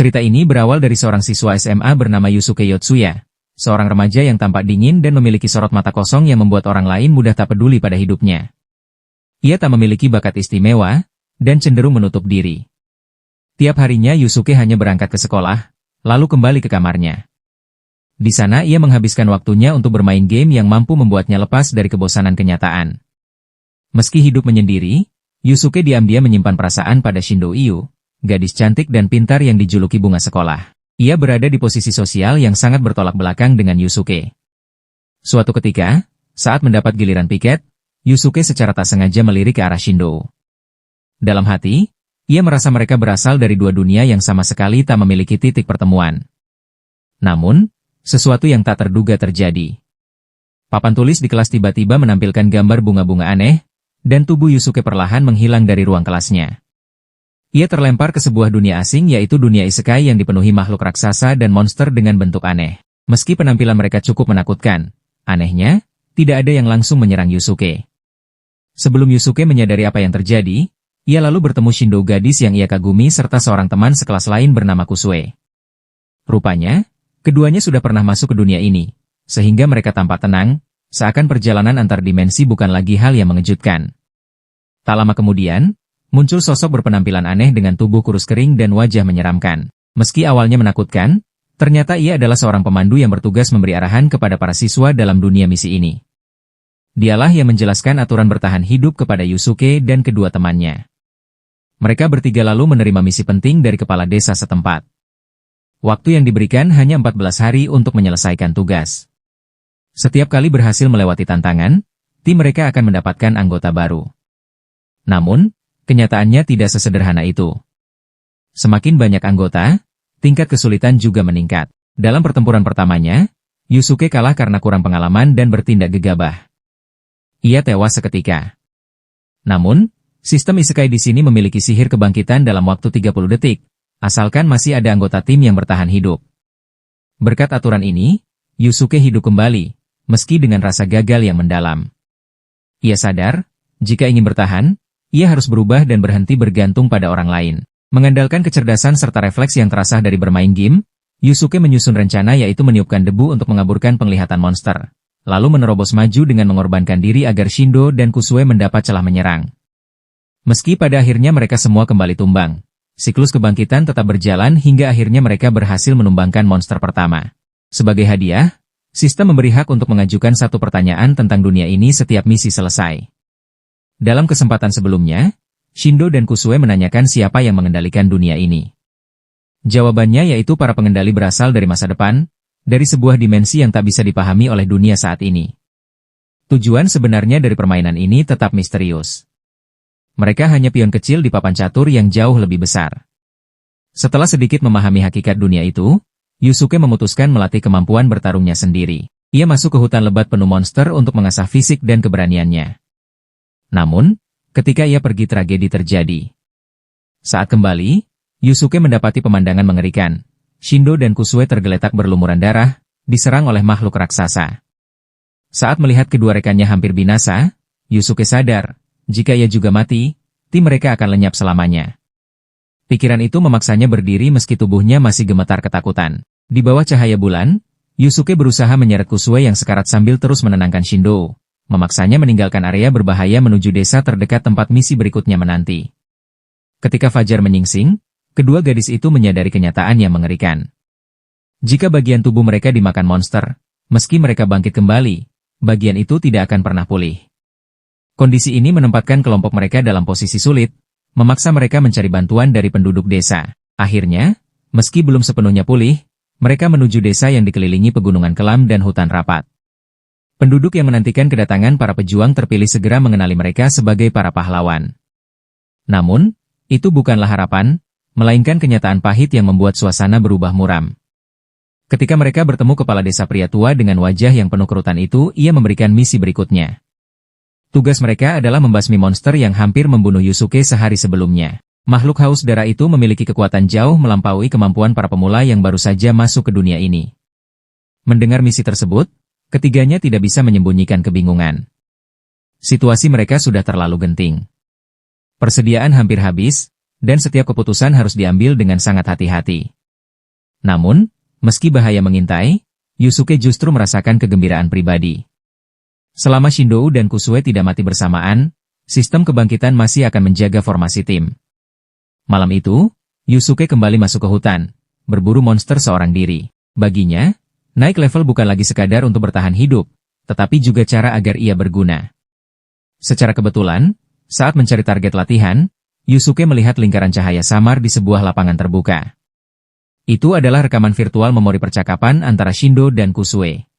Cerita ini berawal dari seorang siswa SMA bernama Yusuke Yotsuya, seorang remaja yang tampak dingin dan memiliki sorot mata kosong yang membuat orang lain mudah tak peduli pada hidupnya. Ia tak memiliki bakat istimewa, dan cenderung menutup diri. Tiap harinya Yusuke hanya berangkat ke sekolah, lalu kembali ke kamarnya. Di sana ia menghabiskan waktunya untuk bermain game yang mampu membuatnya lepas dari kebosanan kenyataan. Meski hidup menyendiri, Yusuke diam-diam menyimpan perasaan pada Shindo Iu, gadis cantik dan pintar yang dijuluki bunga sekolah. Ia berada di posisi sosial yang sangat bertolak belakang dengan Yusuke. Suatu ketika, saat mendapat giliran piket, Yusuke secara tak sengaja melirik ke arah Shindo. Dalam hati, ia merasa mereka berasal dari dua dunia yang sama sekali tak memiliki titik pertemuan. Namun, sesuatu yang tak terduga terjadi. Papan tulis di kelas tiba-tiba menampilkan gambar bunga-bunga aneh, dan tubuh Yusuke perlahan menghilang dari ruang kelasnya. Ia terlempar ke sebuah dunia asing yaitu dunia isekai yang dipenuhi makhluk raksasa dan monster dengan bentuk aneh. Meski penampilan mereka cukup menakutkan, anehnya, tidak ada yang langsung menyerang Yusuke. Sebelum Yusuke menyadari apa yang terjadi, ia lalu bertemu Shindo, gadis yang ia kagumi serta seorang teman sekelas lain bernama Kusue. Rupanya, keduanya sudah pernah masuk ke dunia ini, sehingga mereka tampak tenang, seakan perjalanan antar dimensi bukan lagi hal yang mengejutkan. Tak lama kemudian, muncul sosok berpenampilan aneh dengan tubuh kurus kering dan wajah menyeramkan. Meski awalnya menakutkan, ternyata ia adalah seorang pemandu yang bertugas memberi arahan kepada para siswa dalam dunia misi ini. Dialah yang menjelaskan aturan bertahan hidup kepada Yusuke dan kedua temannya. Mereka bertiga lalu menerima misi penting dari kepala desa setempat. Waktu yang diberikan hanya 14 hari untuk menyelesaikan tugas. Setiap kali berhasil melewati tantangan, tim mereka akan mendapatkan anggota baru. Namun, kenyataannya tidak sesederhana itu. Semakin banyak anggota, tingkat kesulitan juga meningkat. Dalam pertempuran pertamanya, Yusuke kalah karena kurang pengalaman dan bertindak gegabah. Ia tewas seketika. Namun, sistem isekai di sini memiliki sihir kebangkitan dalam waktu 30 detik, asalkan masih ada anggota tim yang bertahan hidup. Berkat aturan ini, Yusuke hidup kembali, meski dengan rasa gagal yang mendalam. Ia sadar, jika ingin bertahan, ia harus berubah dan berhenti bergantung pada orang lain. Mengandalkan kecerdasan serta refleks yang terasah dari bermain game, Yusuke menyusun rencana yaitu meniupkan debu untuk mengaburkan penglihatan monster, lalu menerobos maju dengan mengorbankan diri agar Shindo dan Kusue mendapat celah menyerang. Meski pada akhirnya mereka semua kembali tumbang, siklus kebangkitan tetap berjalan hingga akhirnya mereka berhasil menumbangkan monster pertama. Sebagai hadiah, sistem memberi hak untuk mengajukan satu pertanyaan tentang dunia ini setiap misi selesai. Dalam kesempatan sebelumnya, Shindo dan Kusue menanyakan siapa yang mengendalikan dunia ini. Jawabannya yaitu para pengendali berasal dari masa depan, dari sebuah dimensi yang tak bisa dipahami oleh dunia saat ini. Tujuan sebenarnya dari permainan ini tetap misterius. Mereka hanya pion kecil di papan catur yang jauh lebih besar. Setelah sedikit memahami hakikat dunia itu, Yusuke memutuskan melatih kemampuan bertarungnya sendiri. Ia masuk ke hutan lebat penuh monster untuk mengasah fisik dan keberaniannya. Namun, ketika ia pergi tragedi terjadi. Saat kembali, Yusuke mendapati pemandangan mengerikan. Shindo dan Kusue tergeletak berlumuran darah, diserang oleh makhluk raksasa. Saat melihat kedua rekannya hampir binasa, Yusuke sadar, jika ia juga mati, tim mereka akan lenyap selamanya. Pikiran itu memaksanya berdiri meski tubuhnya masih gemetar ketakutan. Di bawah cahaya bulan, Yusuke berusaha menyeret Kusue yang sekarat sambil terus menenangkan Shindo, memaksanya meninggalkan area berbahaya menuju desa terdekat tempat misi berikutnya menanti. Ketika fajar menyingsing, kedua gadis itu menyadari kenyataan yang mengerikan. Jika bagian tubuh mereka dimakan monster, meski mereka bangkit kembali, bagian itu tidak akan pernah pulih. Kondisi ini menempatkan kelompok mereka dalam posisi sulit, memaksa mereka mencari bantuan dari penduduk desa. Akhirnya, meski belum sepenuhnya pulih, mereka menuju desa yang dikelilingi pegunungan kelam dan hutan rapat. Penduduk yang menantikan kedatangan para pejuang terpilih segera mengenali mereka sebagai para pahlawan. Namun, itu bukanlah harapan, melainkan kenyataan pahit yang membuat suasana berubah muram. Ketika mereka bertemu kepala desa pria tua dengan wajah yang penuh kerutan itu, ia memberikan misi berikutnya. Tugas mereka adalah membasmi monster yang hampir membunuh Yusuke sehari sebelumnya. Makhluk haus darah itu memiliki kekuatan jauh melampaui kemampuan para pemula yang baru saja masuk ke dunia ini. Mendengar misi tersebut, ketiganya tidak bisa menyembunyikan kebingungan. Situasi mereka sudah terlalu genting. Persediaan hampir habis, dan setiap keputusan harus diambil dengan sangat hati-hati. Namun, meski bahaya mengintai, Yusuke justru merasakan kegembiraan pribadi. Selama Shindou dan Kusue tidak mati bersamaan, sistem kebangkitan masih akan menjaga formasi tim. Malam itu, Yusuke kembali masuk ke hutan, berburu monster seorang diri. Baginya, naik level bukan lagi sekadar untuk bertahan hidup, tetapi juga cara agar ia berguna. Secara kebetulan, saat mencari target latihan, Yusuke melihat lingkaran cahaya samar di sebuah lapangan terbuka. Itu adalah rekaman virtual memori percakapan antara Shindo dan Kusue.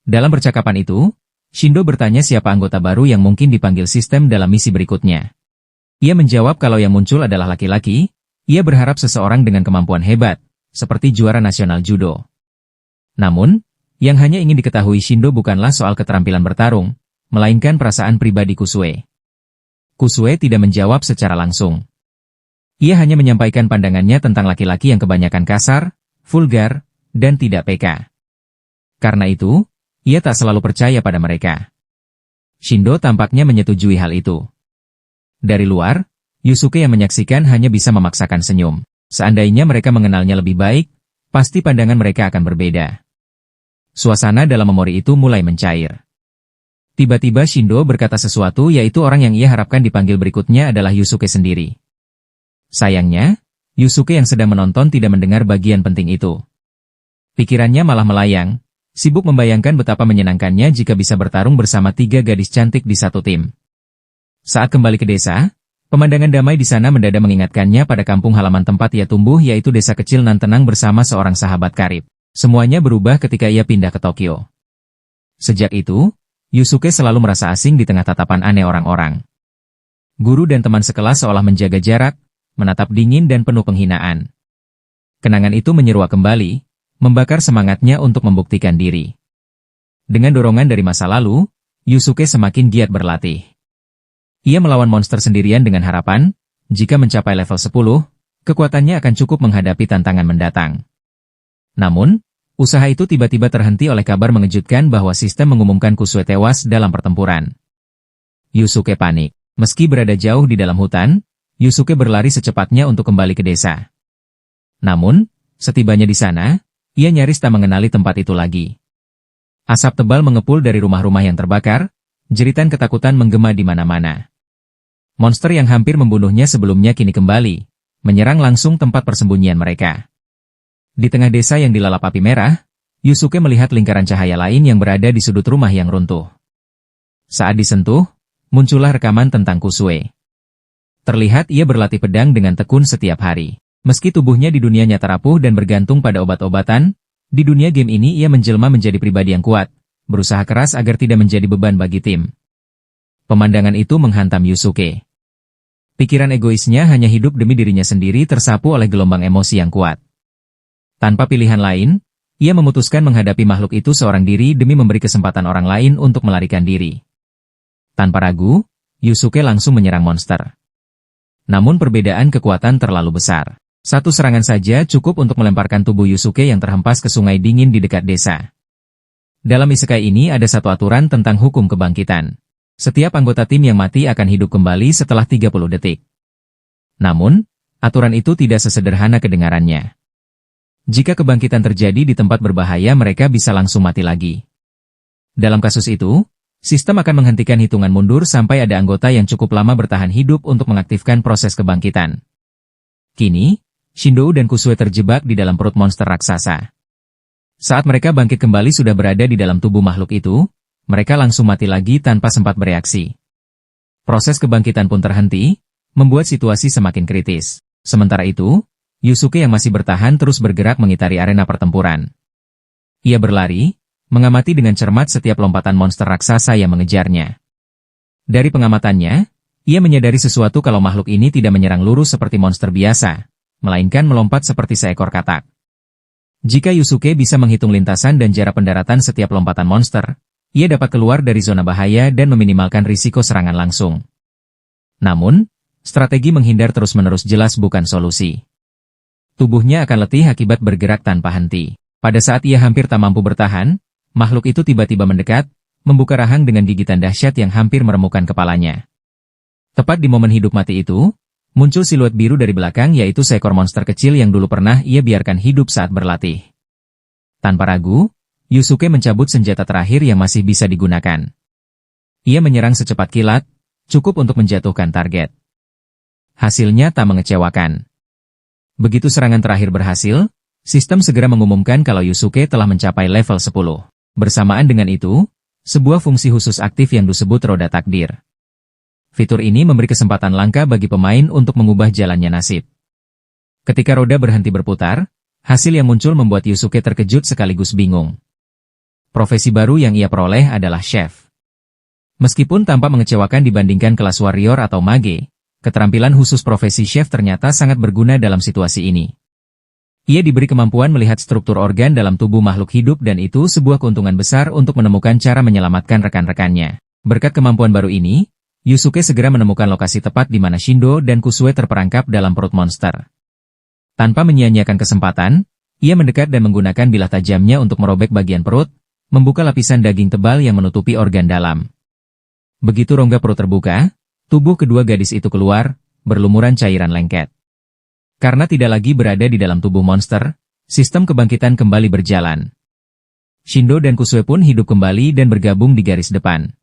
Dalam percakapan itu, Shindo bertanya siapa anggota baru yang mungkin dipanggil sistem dalam misi berikutnya. Ia menjawab kalau yang muncul adalah laki-laki, ia berharap seseorang dengan kemampuan hebat, seperti juara nasional judo. Namun, yang hanya ingin diketahui Shindo bukanlah soal keterampilan bertarung, melainkan perasaan pribadi Kusue. Kusue tidak menjawab secara langsung. Ia hanya menyampaikan pandangannya tentang laki-laki yang kebanyakan kasar, vulgar, dan tidak peka. Karena itu, ia tak selalu percaya pada mereka. Shindo tampaknya menyetujui hal itu. Dari luar, Yusuke yang menyaksikan hanya bisa memaksakan senyum. Seandainya mereka mengenalnya lebih baik, pasti pandangan mereka akan berbeda. Suasana dalam memori itu mulai mencair. Tiba-tiba Shindo berkata sesuatu yaitu orang yang ia harapkan dipanggil berikutnya adalah Yusuke sendiri. Sayangnya, Yusuke yang sedang menonton tidak mendengar bagian penting itu. Pikirannya malah melayang, sibuk membayangkan betapa menyenangkannya jika bisa bertarung bersama 3 gadis cantik di satu tim. Saat kembali ke desa, pemandangan damai di sana mendadak mengingatkannya pada kampung halaman tempat ia tumbuh yaitu desa kecil nan tenang bersama seorang sahabat karib. Semuanya berubah ketika ia pindah ke Tokyo. Sejak itu, Yusuke selalu merasa asing di tengah tatapan aneh orang-orang. Guru dan teman sekelas seolah menjaga jarak, menatap dingin dan penuh penghinaan. Kenangan itu menyeruak kembali, membakar semangatnya untuk membuktikan diri. Dengan dorongan dari masa lalu, Yusuke semakin giat berlatih. Ia melawan monster sendirian dengan harapan, jika mencapai level 10, kekuatannya akan cukup menghadapi tantangan mendatang. Namun, usaha itu tiba-tiba terhenti oleh kabar mengejutkan bahwa sistem mengumumkan Kusue tewas dalam pertempuran. Yusuke panik. Meski berada jauh di dalam hutan, Yusuke berlari secepatnya untuk kembali ke desa. Namun, setibanya di sana, ia nyaris tak mengenali tempat itu lagi. Asap tebal mengepul dari rumah-rumah yang terbakar, jeritan ketakutan menggema di mana-mana. Monster yang hampir membunuhnya sebelumnya kini kembali, menyerang langsung tempat persembunyian mereka. Di tengah desa yang dilalap api merah, Yusuke melihat lingkaran cahaya lain yang berada di sudut rumah yang runtuh. Saat disentuh, muncullah rekaman tentang Kusue. Terlihat ia berlatih pedang dengan tekun setiap hari. Meski tubuhnya di dunia nyata rapuh dan bergantung pada obat-obatan, di dunia game ini ia menjelma menjadi pribadi yang kuat, berusaha keras agar tidak menjadi beban bagi tim. Pemandangan itu menghantam Yusuke. Pikiran egoisnya hanya hidup demi dirinya sendiri tersapu oleh gelombang emosi yang kuat. Tanpa pilihan lain, ia memutuskan menghadapi makhluk itu seorang diri demi memberi kesempatan orang lain untuk melarikan diri. Tanpa ragu, Yusuke langsung menyerang monster. Namun perbedaan kekuatan terlalu besar. Satu serangan saja cukup untuk melemparkan tubuh Yusuke yang terhempas ke sungai dingin di dekat desa. Dalam isekai ini ada satu aturan tentang hukum kebangkitan. Setiap anggota tim yang mati akan hidup kembali setelah 30 detik. Namun, aturan itu tidak sesederhana kedengarannya. Jika kebangkitan terjadi di tempat berbahaya mereka bisa langsung mati lagi. Dalam kasus itu, sistem akan menghentikan hitungan mundur sampai ada anggota yang cukup lama bertahan hidup untuk mengaktifkan proses kebangkitan. Kini, Shindo dan Kusue terjebak di dalam perut monster raksasa. Saat mereka bangkit kembali sudah berada di dalam tubuh makhluk itu, mereka langsung mati lagi tanpa sempat bereaksi. Proses kebangkitan pun terhenti, membuat situasi semakin kritis. Sementara itu, Yusuke yang masih bertahan terus bergerak mengitari arena pertempuran. Ia berlari, mengamati dengan cermat setiap lompatan monster raksasa yang mengejarnya. Dari pengamatannya, ia menyadari sesuatu kalau makhluk ini tidak menyerang lurus seperti monster biasa, melainkan melompat seperti seekor katak. Jika Yusuke bisa menghitung lintasan dan jarak pendaratan setiap lompatan monster, ia dapat keluar dari zona bahaya dan meminimalkan risiko serangan langsung. Namun, strategi menghindar terus-menerus jelas bukan solusi. Tubuhnya akan letih akibat bergerak tanpa henti. Pada saat ia hampir tak mampu bertahan, makhluk itu tiba-tiba mendekat, membuka rahang dengan gigitan dahsyat yang hampir meremukkan kepalanya. Tepat di momen hidup mati itu, muncul siluet biru dari belakang yaitu seekor monster kecil yang dulu pernah ia biarkan hidup saat berlatih. Tanpa ragu, Yusuke mencabut senjata terakhir yang masih bisa digunakan. Ia menyerang secepat kilat, cukup untuk menjatuhkan target. Hasilnya tak mengecewakan. Begitu serangan terakhir berhasil, sistem segera mengumumkan kalau Yusuke telah mencapai level 10. Bersamaan dengan itu, sebuah fungsi khusus aktif yang disebut roda takdir. Fitur ini memberi kesempatan langka bagi pemain untuk mengubah jalannya nasib. Ketika roda berhenti berputar, hasil yang muncul membuat Yusuke terkejut sekaligus bingung. Profesi baru yang ia peroleh adalah chef. Meskipun tampak mengecewakan dibandingkan kelas warrior atau mage, keterampilan khusus profesi chef ternyata sangat berguna dalam situasi ini. Ia diberi kemampuan melihat struktur organ dalam tubuh makhluk hidup dan itu sebuah keuntungan besar untuk menemukan cara menyelamatkan rekan-rekannya. Berkat kemampuan baru ini, Yusuke segera menemukan lokasi tepat di mana Shindo dan Kusue terperangkap dalam perut monster. Tanpa menyia-nyiakan kesempatan, ia mendekat dan menggunakan bilah tajamnya untuk merobek bagian perut, membuka lapisan daging tebal yang menutupi organ dalam. Begitu rongga perut terbuka, tubuh kedua gadis itu keluar, berlumuran cairan lengket. Karena tidak lagi berada di dalam tubuh monster, sistem kebangkitan kembali berjalan. Shindo dan Kusue pun hidup kembali dan bergabung di garis depan.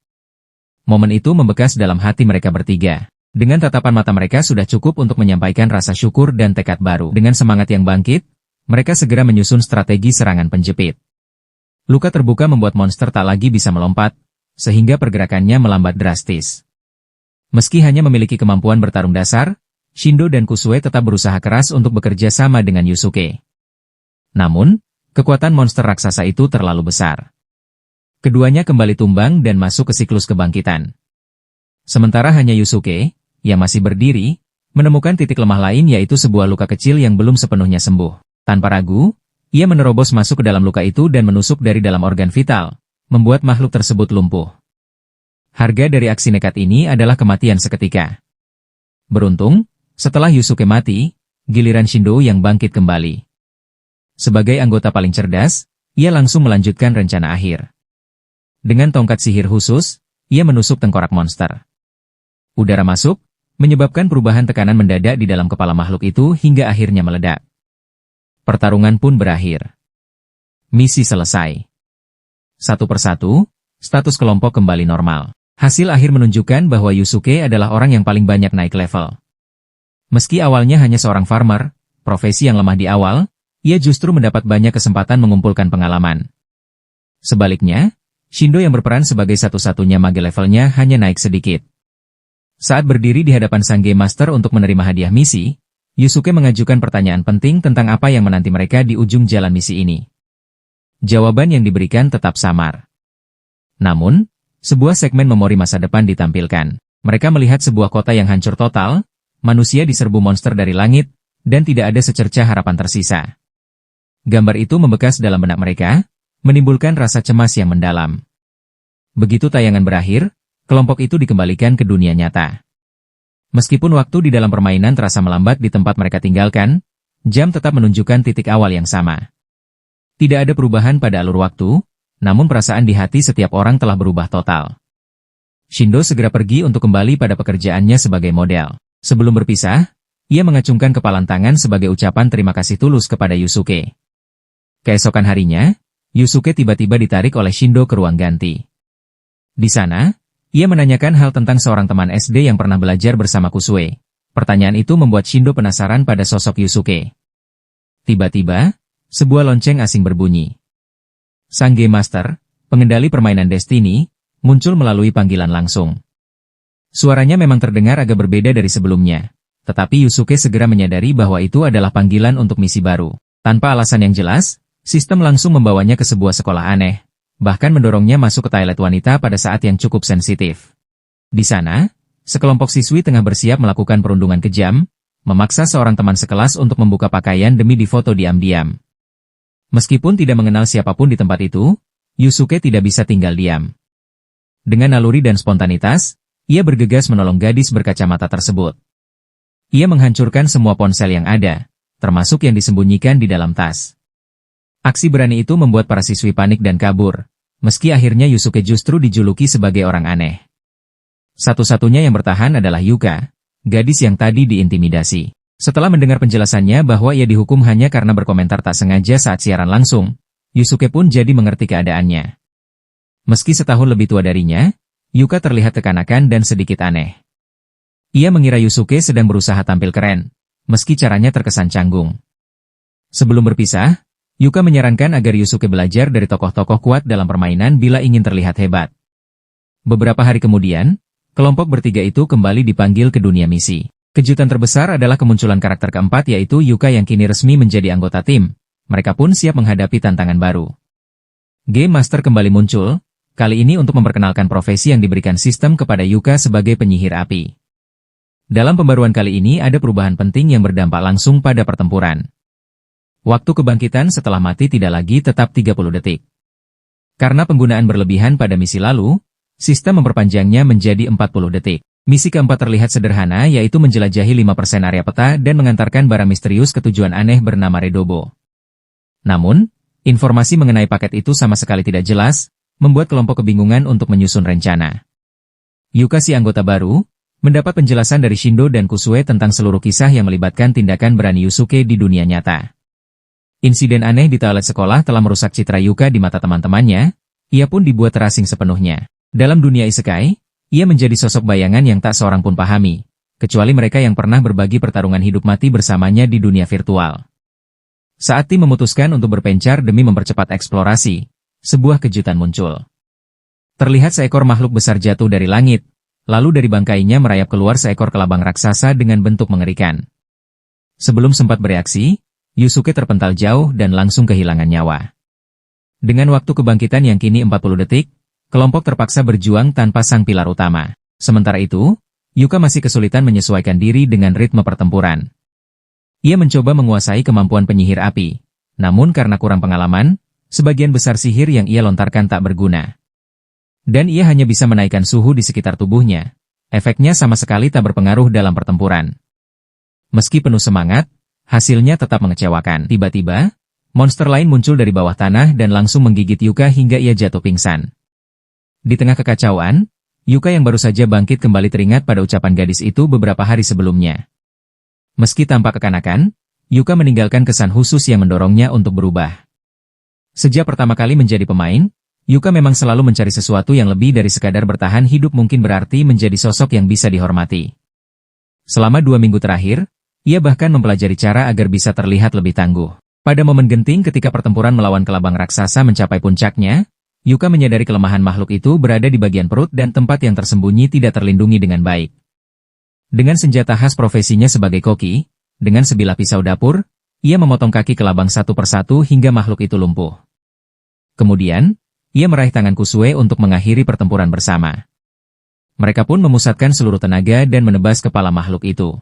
Momen itu membekas dalam hati mereka bertiga. Dengan tatapan mata mereka sudah cukup untuk menyampaikan rasa syukur dan tekad baru. Dengan semangat yang bangkit, mereka segera menyusun strategi serangan penjepit. Luka terbuka membuat monster tak lagi bisa melompat, sehingga pergerakannya melambat drastis. Meski hanya memiliki kemampuan bertarung dasar, Shindo dan Kusue tetap berusaha keras untuk bekerja sama dengan Yusuke. Namun, kekuatan monster raksasa itu terlalu besar. Keduanya kembali tumbang dan masuk ke siklus kebangkitan. Sementara hanya Yusuke, yang masih berdiri, menemukan titik lemah lain yaitu sebuah luka kecil yang belum sepenuhnya sembuh. Tanpa ragu, ia menerobos masuk ke dalam luka itu dan menusuk dari dalam organ vital, membuat makhluk tersebut lumpuh. Harga dari aksi nekat ini adalah kematian seketika. Beruntung, setelah Yusuke mati, giliran Shindo yang bangkit kembali. Sebagai anggota paling cerdas, ia langsung melanjutkan rencana akhir. Dengan tongkat sihir khusus, ia menusuk tengkorak monster. Udara masuk, menyebabkan perubahan tekanan mendadak di dalam kepala makhluk itu hingga akhirnya meledak. Pertarungan pun berakhir. Misi selesai. Satu persatu, status kelompok kembali normal. Hasil akhir menunjukkan bahwa Yusuke adalah orang yang paling banyak naik level. Meski awalnya hanya seorang farmer, profesi yang lemah di awal, ia justru mendapat banyak kesempatan mengumpulkan pengalaman. Sebaliknya, Shindo yang berperan sebagai satu-satunya mage levelnya hanya naik sedikit. Saat berdiri di hadapan sang Game Master untuk menerima hadiah misi, Yusuke mengajukan pertanyaan penting tentang apa yang menanti mereka di ujung jalan misi ini. Jawaban yang diberikan tetap samar. Namun, sebuah segmen memori masa depan ditampilkan. Mereka melihat sebuah kota yang hancur total, manusia diserbu monster dari langit, dan tidak ada secercah harapan tersisa. Gambar itu membekas dalam benak mereka, menimbulkan rasa cemas yang mendalam. Begitu tayangan berakhir, kelompok itu dikembalikan ke dunia nyata. Meskipun waktu di dalam permainan terasa melambat di tempat mereka tinggalkan, jam tetap menunjukkan titik awal yang sama. Tidak ada perubahan pada alur waktu, namun perasaan di hati setiap orang telah berubah total. Shindo segera pergi untuk kembali pada pekerjaannya sebagai model. Sebelum berpisah, ia mengacungkan kepalan tangan sebagai ucapan terima kasih tulus kepada Yusuke. Keesokan harinya, Yusuke tiba-tiba ditarik oleh Shindo ke ruang ganti. Di sana, ia menanyakan hal tentang seorang teman SD yang pernah belajar bersama Kusue. Pertanyaan itu membuat Shindo penasaran pada sosok Yusuke. Tiba-tiba, sebuah lonceng asing berbunyi. Sang Game Master, pengendali permainan Destiny, muncul melalui panggilan langsung. Suaranya memang terdengar agak berbeda dari sebelumnya, tetapi Yusuke segera menyadari bahwa itu adalah panggilan untuk misi baru. Tanpa alasan yang jelas, sistem langsung membawanya ke sebuah sekolah aneh, bahkan mendorongnya masuk ke toilet wanita pada saat yang cukup sensitif. Di sana, sekelompok siswi tengah bersiap melakukan perundungan kejam, memaksa seorang teman sekelas untuk membuka pakaian demi difoto diam-diam. Meskipun tidak mengenal siapapun di tempat itu, Yusuke tidak bisa tinggal diam. Dengan naluri dan spontanitas, ia bergegas menolong gadis berkacamata tersebut. Ia menghancurkan semua ponsel yang ada, termasuk yang disembunyikan di dalam tas. Aksi berani itu membuat para siswi panik dan kabur, meski akhirnya Yusuke justru dijuluki sebagai orang aneh. Satu-satunya yang bertahan adalah Yuka, gadis yang tadi diintimidasi. Setelah mendengar penjelasannya bahwa ia dihukum hanya karena berkomentar tak sengaja saat siaran langsung, Yusuke pun jadi mengerti keadaannya. Meski setahun lebih tua darinya, Yuka terlihat kekanakan dan sedikit aneh. Ia mengira Yusuke sedang berusaha tampil keren, meski caranya terkesan canggung. Sebelum berpisah, Yuka menyarankan agar Yusuke belajar dari tokoh-tokoh kuat dalam permainan bila ingin terlihat hebat. Beberapa hari kemudian, kelompok bertiga itu kembali dipanggil ke dunia misi. Kejutan terbesar adalah kemunculan karakter keempat yaitu Yuka yang kini resmi menjadi anggota tim. Mereka pun siap menghadapi tantangan baru. Game Master kembali muncul, kali ini untuk memperkenalkan profesi yang diberikan sistem kepada Yuka sebagai penyihir api. Dalam pembaruan kali ini ada perubahan penting yang berdampak langsung pada pertempuran. Waktu kebangkitan setelah mati tidak lagi tetap 30 detik. Karena penggunaan berlebihan pada misi lalu, sistem memperpanjangnya menjadi 40 detik. Misi keempat terlihat sederhana yaitu menjelajahi 5% area peta dan mengantarkan barang misterius ke tujuan aneh bernama Redobo. Namun, informasi mengenai paket itu sama sekali tidak jelas, membuat kelompok kebingungan untuk menyusun rencana. Yuka si anggota baru, mendapat penjelasan dari Shindo dan Kusue tentang seluruh kisah yang melibatkan tindakan berani Yusuke di dunia nyata. Insiden aneh di toilet sekolah telah merusak citra Yuka di mata teman-temannya, ia pun dibuat terasing sepenuhnya. Dalam dunia isekai, ia menjadi sosok bayangan yang tak seorang pun pahami, kecuali mereka yang pernah berbagi pertarungan hidup mati bersamanya di dunia virtual. Saat tim memutuskan untuk berpencar demi mempercepat eksplorasi, sebuah kejutan muncul. Terlihat seekor makhluk besar jatuh dari langit, lalu dari bangkainya merayap keluar seekor kelabang raksasa dengan bentuk mengerikan. Sebelum sempat bereaksi, Yusuke terpental jauh dan langsung kehilangan nyawa. Dengan waktu kebangkitan yang kini 40 detik, kelompok terpaksa berjuang tanpa sang pilar utama. Sementara itu, Yuka masih kesulitan menyesuaikan diri dengan ritme pertempuran. Ia mencoba menguasai kemampuan penyihir api, namun karena kurang pengalaman, sebagian besar sihir yang ia lontarkan tak berguna. Dan ia hanya bisa menaikkan suhu di sekitar tubuhnya. Efeknya sama sekali tak berpengaruh dalam pertempuran. Meski penuh semangat, hasilnya tetap mengecewakan. Tiba-tiba, monster lain muncul dari bawah tanah dan langsung menggigit Yuka hingga ia jatuh pingsan. Di tengah kekacauan, Yuka yang baru saja bangkit kembali teringat pada ucapan gadis itu beberapa hari sebelumnya. Meski tampak kekanakan, Yuka meninggalkan kesan khusus yang mendorongnya untuk berubah. Sejak pertama kali menjadi pemain, Yuka memang selalu mencari sesuatu yang lebih dari sekadar bertahan hidup mungkin berarti menjadi sosok yang bisa dihormati. Selama 2 minggu terakhir, ia bahkan mempelajari cara agar bisa terlihat lebih tangguh. Pada momen genting ketika pertempuran melawan kelabang raksasa mencapai puncaknya, Yuka menyadari kelemahan makhluk itu berada di bagian perut dan tempat yang tersembunyi tidak terlindungi dengan baik. Dengan senjata khas profesinya sebagai koki, dengan sebilah pisau dapur, ia memotong kaki kelabang satu persatu hingga makhluk itu lumpuh. Kemudian, ia meraih tangan Kusue untuk mengakhiri pertempuran bersama. Mereka pun memusatkan seluruh tenaga dan menebas kepala makhluk itu.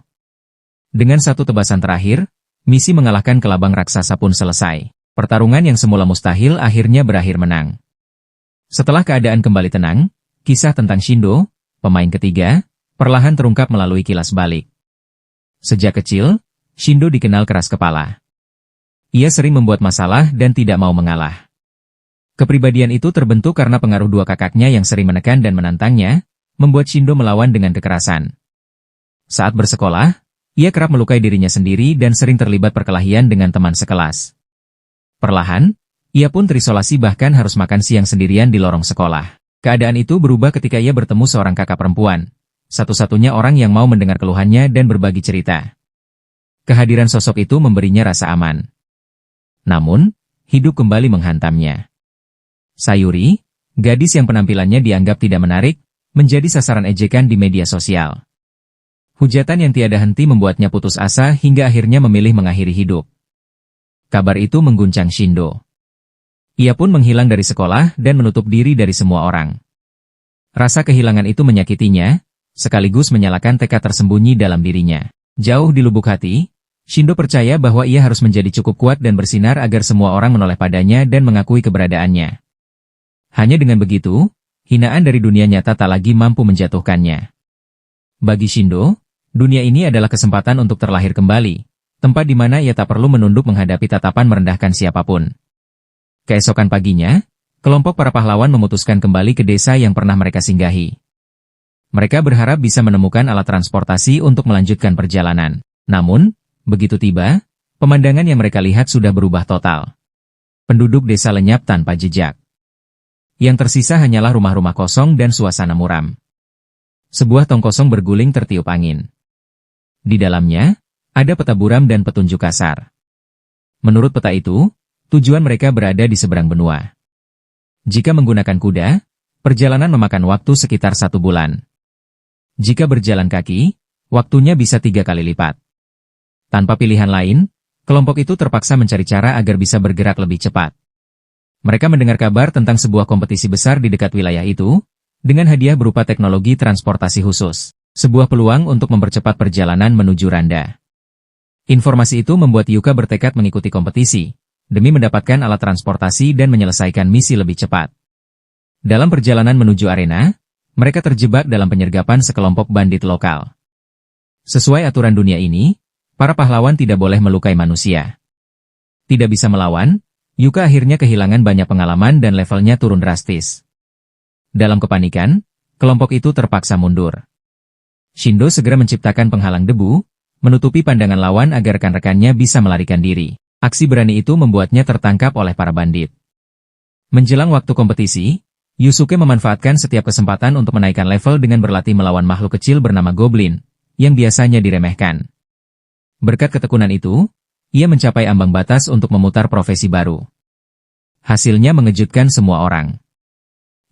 Dengan satu tebasan terakhir, misi mengalahkan kelabang raksasa pun selesai. Pertarungan yang semula mustahil akhirnya berakhir menang. Setelah keadaan kembali tenang, kisah tentang Shindo, pemain ketiga, perlahan terungkap melalui kilas balik. Sejak kecil, Shindo dikenal keras kepala. Ia sering membuat masalah dan tidak mau mengalah. Kepribadian itu terbentuk karena pengaruh dua kakaknya yang sering menekan dan menantangnya, membuat Shindo melawan dengan kekerasan. Saat bersekolah, ia kerap melukai dirinya sendiri dan sering terlibat perkelahian dengan teman sekelas. Perlahan, ia pun terisolasi bahkan harus makan siang sendirian di lorong sekolah. Keadaan itu berubah ketika ia bertemu seorang kakak perempuan, satu-satunya orang yang mau mendengar keluhannya dan berbagi cerita. Kehadiran sosok itu memberinya rasa aman. Namun, hidup kembali menghantamnya. Sayuri, gadis yang penampilannya dianggap tidak menarik, menjadi sasaran ejekan di media sosial. Hujatan yang tiada henti membuatnya putus asa hingga akhirnya memilih mengakhiri hidup. Kabar itu mengguncang Shindo. Ia pun menghilang dari sekolah dan menutup diri dari semua orang. Rasa kehilangan itu menyakitinya, sekaligus menyalakan tekad tersembunyi dalam dirinya. Jauh di lubuk hati, Shindo percaya bahwa ia harus menjadi cukup kuat dan bersinar agar semua orang menoleh padanya dan mengakui keberadaannya. Hanya dengan begitu, hinaan dari dunia nyata tak lagi mampu menjatuhkannya. Bagi Shindo, dunia ini adalah kesempatan untuk terlahir kembali, tempat di mana ia tak perlu menunduk menghadapi tatapan merendahkan siapapun. Keesokan paginya, kelompok para pahlawan memutuskan kembali ke desa yang pernah mereka singgahi. Mereka berharap bisa menemukan alat transportasi untuk melanjutkan perjalanan. Namun, begitu tiba, pemandangan yang mereka lihat sudah berubah total. Penduduk desa lenyap tanpa jejak. Yang tersisa hanyalah rumah-rumah kosong dan suasana muram. Sebuah tong kosong berguling tertiup angin. Di dalamnya, ada peta buram dan petunjuk kasar. Menurut peta itu, tujuan mereka berada di seberang benua. Jika menggunakan kuda, perjalanan memakan waktu sekitar 1 bulan. Jika berjalan kaki, waktunya bisa 3 kali lipat. Tanpa pilihan lain, kelompok itu terpaksa mencari cara agar bisa bergerak lebih cepat. Mereka mendengar kabar tentang sebuah kompetisi besar di dekat wilayah itu, dengan hadiah berupa teknologi transportasi khusus. Sebuah peluang untuk mempercepat perjalanan menuju Randa. Informasi itu membuat Yuka bertekad mengikuti kompetisi, demi mendapatkan alat transportasi dan menyelesaikan misi lebih cepat. Dalam perjalanan menuju arena, mereka terjebak dalam penyergapan sekelompok bandit lokal. Sesuai aturan dunia ini, para pahlawan tidak boleh melukai manusia. Tidak bisa melawan, Yuka akhirnya kehilangan banyak pengalaman dan levelnya turun drastis. Dalam kepanikan, kelompok itu terpaksa mundur. Shindo segera menciptakan penghalang debu, menutupi pandangan lawan agar rekan-rekannya bisa melarikan diri. Aksi berani itu membuatnya tertangkap oleh para bandit. Menjelang waktu kompetisi, Yusuke memanfaatkan setiap kesempatan untuk menaikkan level dengan berlatih melawan makhluk kecil bernama Goblin, yang biasanya diremehkan. Berkat ketekunan itu, ia mencapai ambang batas untuk memutar profesi baru. Hasilnya mengejutkan semua orang.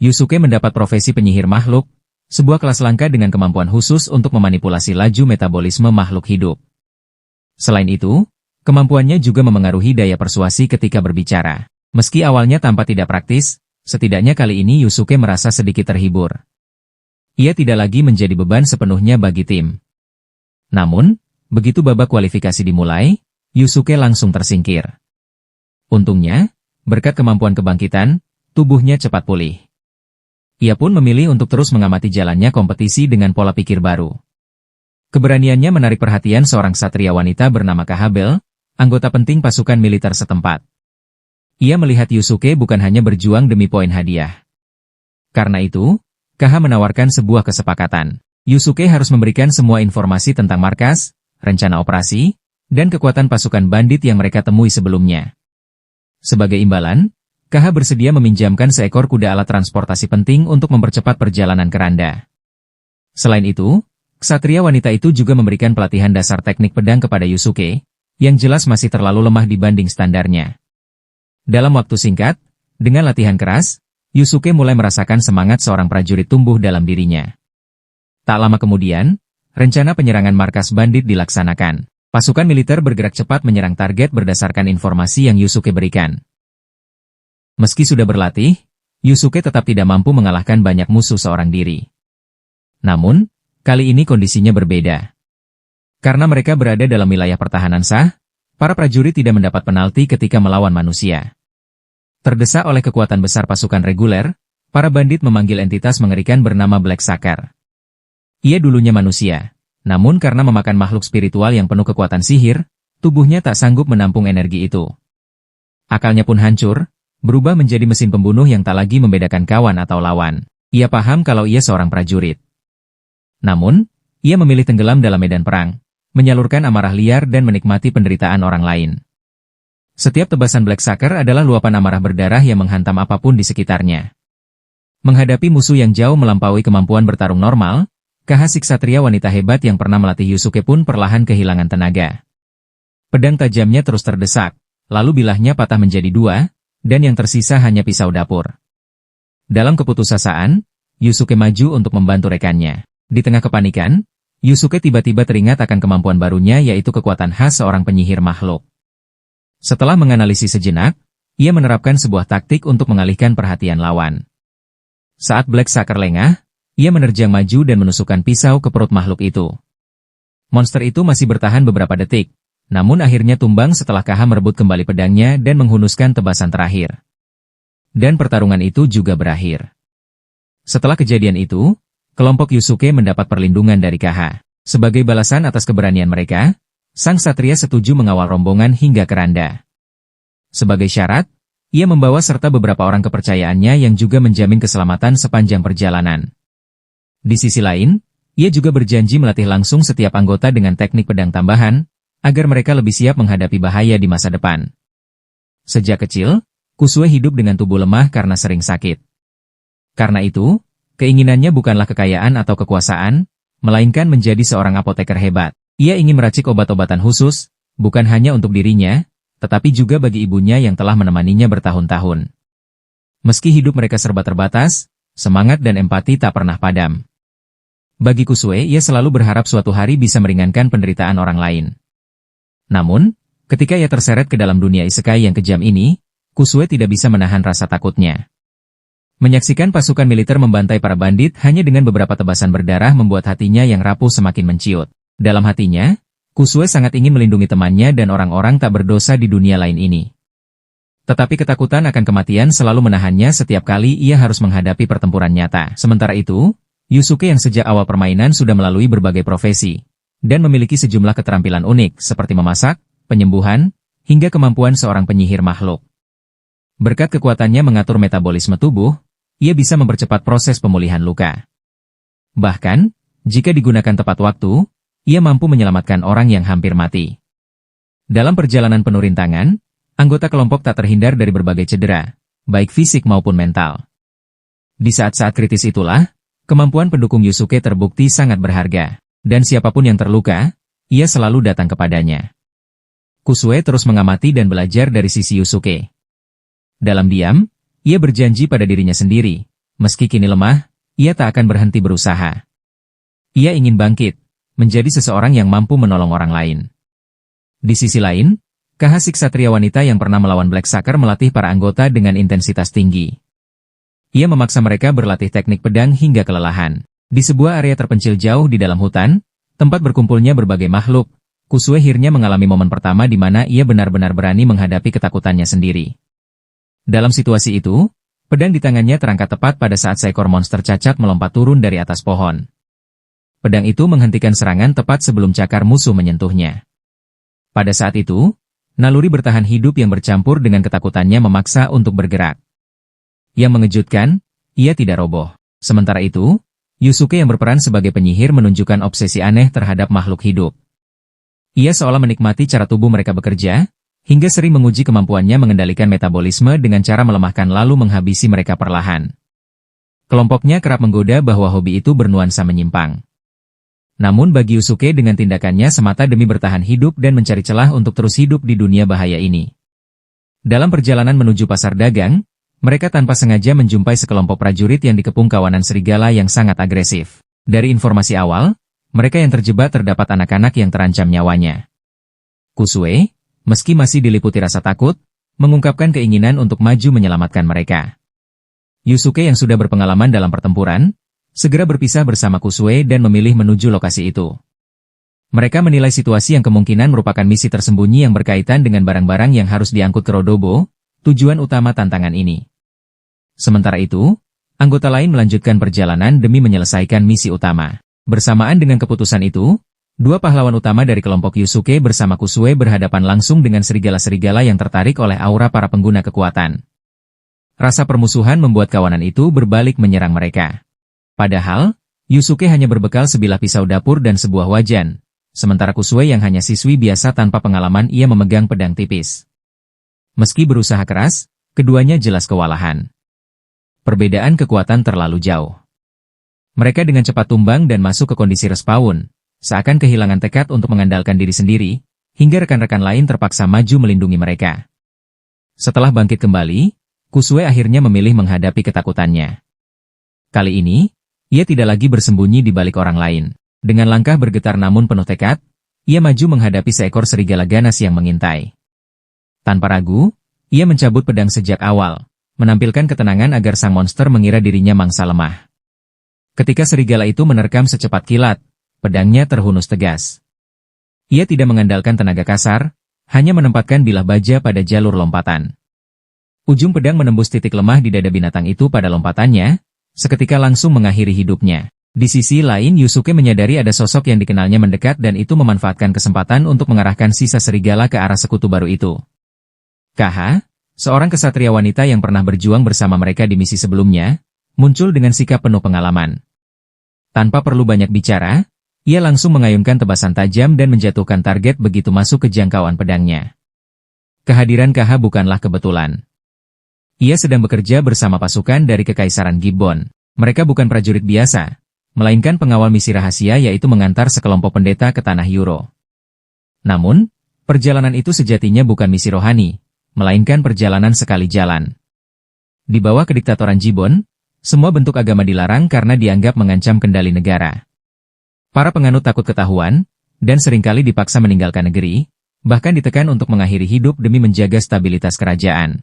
Yusuke mendapat profesi penyihir makhluk, sebuah kelas langka dengan kemampuan khusus untuk memanipulasi laju metabolisme makhluk hidup. Selain itu, kemampuannya juga memengaruhi daya persuasi ketika berbicara. Meski awalnya tampak tidak praktis, setidaknya kali ini Yusuke merasa sedikit terhibur. Ia tidak lagi menjadi beban sepenuhnya bagi tim. Namun, begitu babak kualifikasi dimulai, Yusuke langsung tersingkir. Untungnya, berkat kemampuan kebangkitan, tubuhnya cepat pulih. Ia pun memilih untuk terus mengamati jalannya kompetisi dengan pola pikir baru. Keberaniannya menarik perhatian seorang ksatria wanita bernama Kahabel, anggota penting pasukan militer setempat. Ia melihat Yusuke bukan hanya berjuang demi poin hadiah. Karena itu, KH menawarkan sebuah kesepakatan. Yusuke harus memberikan semua informasi tentang markas, rencana operasi, dan kekuatan pasukan bandit yang mereka temui sebelumnya. Sebagai imbalan, KH bersedia meminjamkan seekor kuda alat transportasi penting untuk mempercepat perjalanan ke Randa. Selain itu, ksatria wanita itu juga memberikan pelatihan dasar teknik pedang kepada Yusuke, yang jelas masih terlalu lemah dibanding standarnya. Dalam waktu singkat, dengan latihan keras, Yusuke mulai merasakan semangat seorang prajurit tumbuh dalam dirinya. Tak lama kemudian, rencana penyerangan markas bandit dilaksanakan. Pasukan militer bergerak cepat menyerang target berdasarkan informasi yang Yusuke berikan. Meski sudah berlatih, Yusuke tetap tidak mampu mengalahkan banyak musuh seorang diri. Namun, kali ini kondisinya berbeda. Karena mereka berada dalam wilayah pertahanan sah, para prajurit tidak mendapat penalti ketika melawan manusia. Terdesak oleh kekuatan besar pasukan reguler, para bandit memanggil entitas mengerikan bernama Black Sakar. Ia dulunya manusia, namun karena memakan makhluk spiritual yang penuh kekuatan sihir, tubuhnya tak sanggup menampung energi itu. Akalnya pun hancur, berubah menjadi mesin pembunuh yang tak lagi membedakan kawan atau lawan. Ia paham kalau ia seorang prajurit. Namun, ia memilih tenggelam dalam medan perang, menyalurkan amarah liar dan menikmati penderitaan orang lain. Setiap tebasan Black Sakar adalah luapan amarah berdarah yang menghantam apapun di sekitarnya. Menghadapi musuh yang jauh melampaui kemampuan bertarung normal, KH ksatria wanita hebat yang pernah melatih Yusuke pun perlahan kehilangan tenaga. Pedang tajamnya terus terdesak, lalu bilahnya patah menjadi 2, dan yang tersisa hanya pisau dapur. Dalam keputusasaan, Yusuke maju untuk membantu rekannya. Di tengah kepanikan, Yusuke tiba-tiba teringat akan kemampuan barunya yaitu kekuatan khas seorang penyihir makhluk. Setelah menganalisis sejenak, ia menerapkan sebuah taktik untuk mengalihkan perhatian lawan. Saat Black Sakar lengah, ia menerjang maju dan menusukkan pisau ke perut makhluk itu. Monster itu masih bertahan beberapa detik, namun akhirnya tumbang setelah KH merebut kembali pedangnya dan menghunuskan tebasan terakhir. Dan pertarungan itu juga berakhir. Setelah kejadian itu, kelompok Yusuke mendapat perlindungan dari KH. Sebagai balasan atas keberanian mereka, sang satria setuju mengawal rombongan hingga ke Randa. Sebagai syarat, ia membawa serta beberapa orang kepercayaannya yang juga menjamin keselamatan sepanjang perjalanan. Di sisi lain, ia juga berjanji melatih langsung setiap anggota dengan teknik pedang tambahan, agar mereka lebih siap menghadapi bahaya di masa depan. Sejak kecil, Kusue hidup dengan tubuh lemah karena sering sakit. Karena itu, keinginannya bukanlah kekayaan atau kekuasaan, melainkan menjadi seorang apoteker hebat. Ia ingin meracik obat-obatan khusus, bukan hanya untuk dirinya, tetapi juga bagi ibunya yang telah menemaninya bertahun-tahun. Meski hidup mereka serba terbatas, semangat dan empati tak pernah padam. Bagi Kusue, ia selalu berharap suatu hari bisa meringankan penderitaan orang lain. Namun, ketika ia terseret ke dalam dunia isekai yang kejam ini, Kusue tidak bisa menahan rasa takutnya. Menyaksikan pasukan militer membantai para bandit hanya dengan beberapa tebasan berdarah membuat hatinya yang rapuh semakin menciut. Dalam hatinya, Kusue sangat ingin melindungi temannya dan orang-orang tak berdosa di dunia lain ini. Tetapi ketakutan akan kematian selalu menahannya setiap kali ia harus menghadapi pertempuran nyata. Sementara itu, Yusuke yang sejak awal permainan sudah melalui berbagai profesi, dan memiliki sejumlah keterampilan unik seperti memasak, penyembuhan, hingga kemampuan seorang penyihir makhluk. Berkat kekuatannya mengatur metabolisme tubuh, ia bisa mempercepat proses pemulihan luka. Bahkan, jika digunakan tepat waktu, ia mampu menyelamatkan orang yang hampir mati. Dalam perjalanan penuh rintangan, anggota kelompok tak terhindar dari berbagai cedera, baik fisik maupun mental. Di saat-saat kritis itulah, kemampuan pendukung Yusuke terbukti sangat berharga, dan siapapun yang terluka, ia selalu datang kepadanya. Kusue terus mengamati dan belajar dari sisi Yusuke. Dalam diam, ia berjanji pada dirinya sendiri, meski kini lemah, ia tak akan berhenti berusaha. Ia ingin bangkit, menjadi seseorang yang mampu menolong orang lain. Di sisi lain, Kahasik Satria Wanita yang pernah melawan Black Sucker melatih para anggota dengan intensitas tinggi. Ia memaksa mereka berlatih teknik pedang hingga kelelahan. Di sebuah area terpencil jauh di dalam hutan, tempat berkumpulnya berbagai makhluk, Kusue akhirnya mengalami momen pertama di mana ia benar-benar berani menghadapi ketakutannya sendiri. Dalam situasi itu, pedang di tangannya terangkat tepat pada saat seekor monster cacat melompat turun dari atas pohon. Pedang itu menghentikan serangan tepat sebelum cakar musuh menyentuhnya. Pada saat itu, naluri bertahan hidup yang bercampur dengan ketakutannya memaksa untuk bergerak. Yang mengejutkan, ia tidak roboh. Sementara itu, Yusuke yang berperan sebagai penyihir menunjukkan obsesi aneh terhadap makhluk hidup. Ia seolah menikmati cara tubuh mereka bekerja, hingga sering menguji kemampuannya mengendalikan metabolisme dengan cara melemahkan lalu menghabisi mereka perlahan. Kelompoknya kerap menggoda bahwa hobi itu bernuansa menyimpang. Namun bagi Yusuke dengan tindakannya semata demi bertahan hidup dan mencari celah untuk terus hidup di dunia bahaya ini. Dalam perjalanan menuju pasar dagang, mereka tanpa sengaja menjumpai sekelompok prajurit yang dikepung kawanan serigala yang sangat agresif. Dari informasi awal, mereka yang terjebak terdapat anak-anak yang terancam nyawanya. Kusue, meski masih diliputi rasa takut, mengungkapkan keinginan untuk maju menyelamatkan mereka. Yusuke yang sudah berpengalaman dalam pertempuran, segera berpisah bersama Kusue dan memilih menuju lokasi itu. Mereka menilai situasi yang kemungkinan merupakan misi tersembunyi yang berkaitan dengan barang-barang yang harus diangkut ke Rodobo, tujuan utama tantangan ini. Sementara itu, anggota lain melanjutkan perjalanan demi menyelesaikan misi utama. Bersamaan dengan keputusan itu, dua pahlawan utama dari kelompok Yusuke bersama Kusue berhadapan langsung dengan serigala-serigala yang tertarik oleh aura para pengguna kekuatan. Rasa permusuhan membuat kawanan itu berbalik menyerang mereka. Padahal, Yusuke hanya berbekal sebilah pisau dapur dan sebuah wajan, sementara Kusue yang hanya siswi biasa tanpa pengalaman ia memegang pedang tipis. Meski berusaha keras, keduanya jelas kewalahan. Perbedaan kekuatan terlalu jauh. Mereka dengan cepat tumbang dan masuk ke kondisi respawn, seakan kehilangan tekad untuk mengandalkan diri sendiri, hingga rekan-rekan lain terpaksa maju melindungi mereka. Setelah bangkit kembali, Kusue akhirnya memilih menghadapi ketakutannya. Kali ini, ia tidak lagi bersembunyi di balik orang lain. Dengan langkah bergetar namun penuh tekad, ia maju menghadapi seekor serigala ganas yang mengintai. Tanpa ragu, ia mencabut pedang sejak awal, menampilkan ketenangan agar sang monster mengira dirinya mangsa lemah. Ketika serigala itu menerkam secepat kilat, pedangnya terhunus tegas. Ia tidak mengandalkan tenaga kasar, hanya menempatkan bilah baja pada jalur lompatan. Ujung pedang menembus titik lemah di dada binatang itu pada lompatannya, seketika langsung mengakhiri hidupnya. Di sisi lain Yusuke menyadari ada sosok yang dikenalnya mendekat dan itu memanfaatkan kesempatan untuk mengarahkan sisa serigala ke arah sekutu baru itu. Kaha, seorang kesatria wanita yang pernah berjuang bersama mereka di misi sebelumnya, muncul dengan sikap penuh pengalaman. Tanpa perlu banyak bicara, ia langsung mengayunkan tebasan tajam dan menjatuhkan target begitu masuk ke jangkauan pedangnya. Kehadiran KH bukanlah kebetulan. Ia sedang bekerja bersama pasukan dari Kekaisaran Gibbon. Mereka bukan prajurit biasa, melainkan pengawal misi rahasia yaitu mengantar sekelompok pendeta ke tanah Euro. Namun, perjalanan itu sejatinya bukan misi rohani, melainkan perjalanan sekali jalan. Di bawah kediktatoran Gibbon, semua bentuk agama dilarang karena dianggap mengancam kendali negara. Para penganut takut ketahuan, dan seringkali dipaksa meninggalkan negeri, bahkan ditekan untuk mengakhiri hidup demi menjaga stabilitas kerajaan.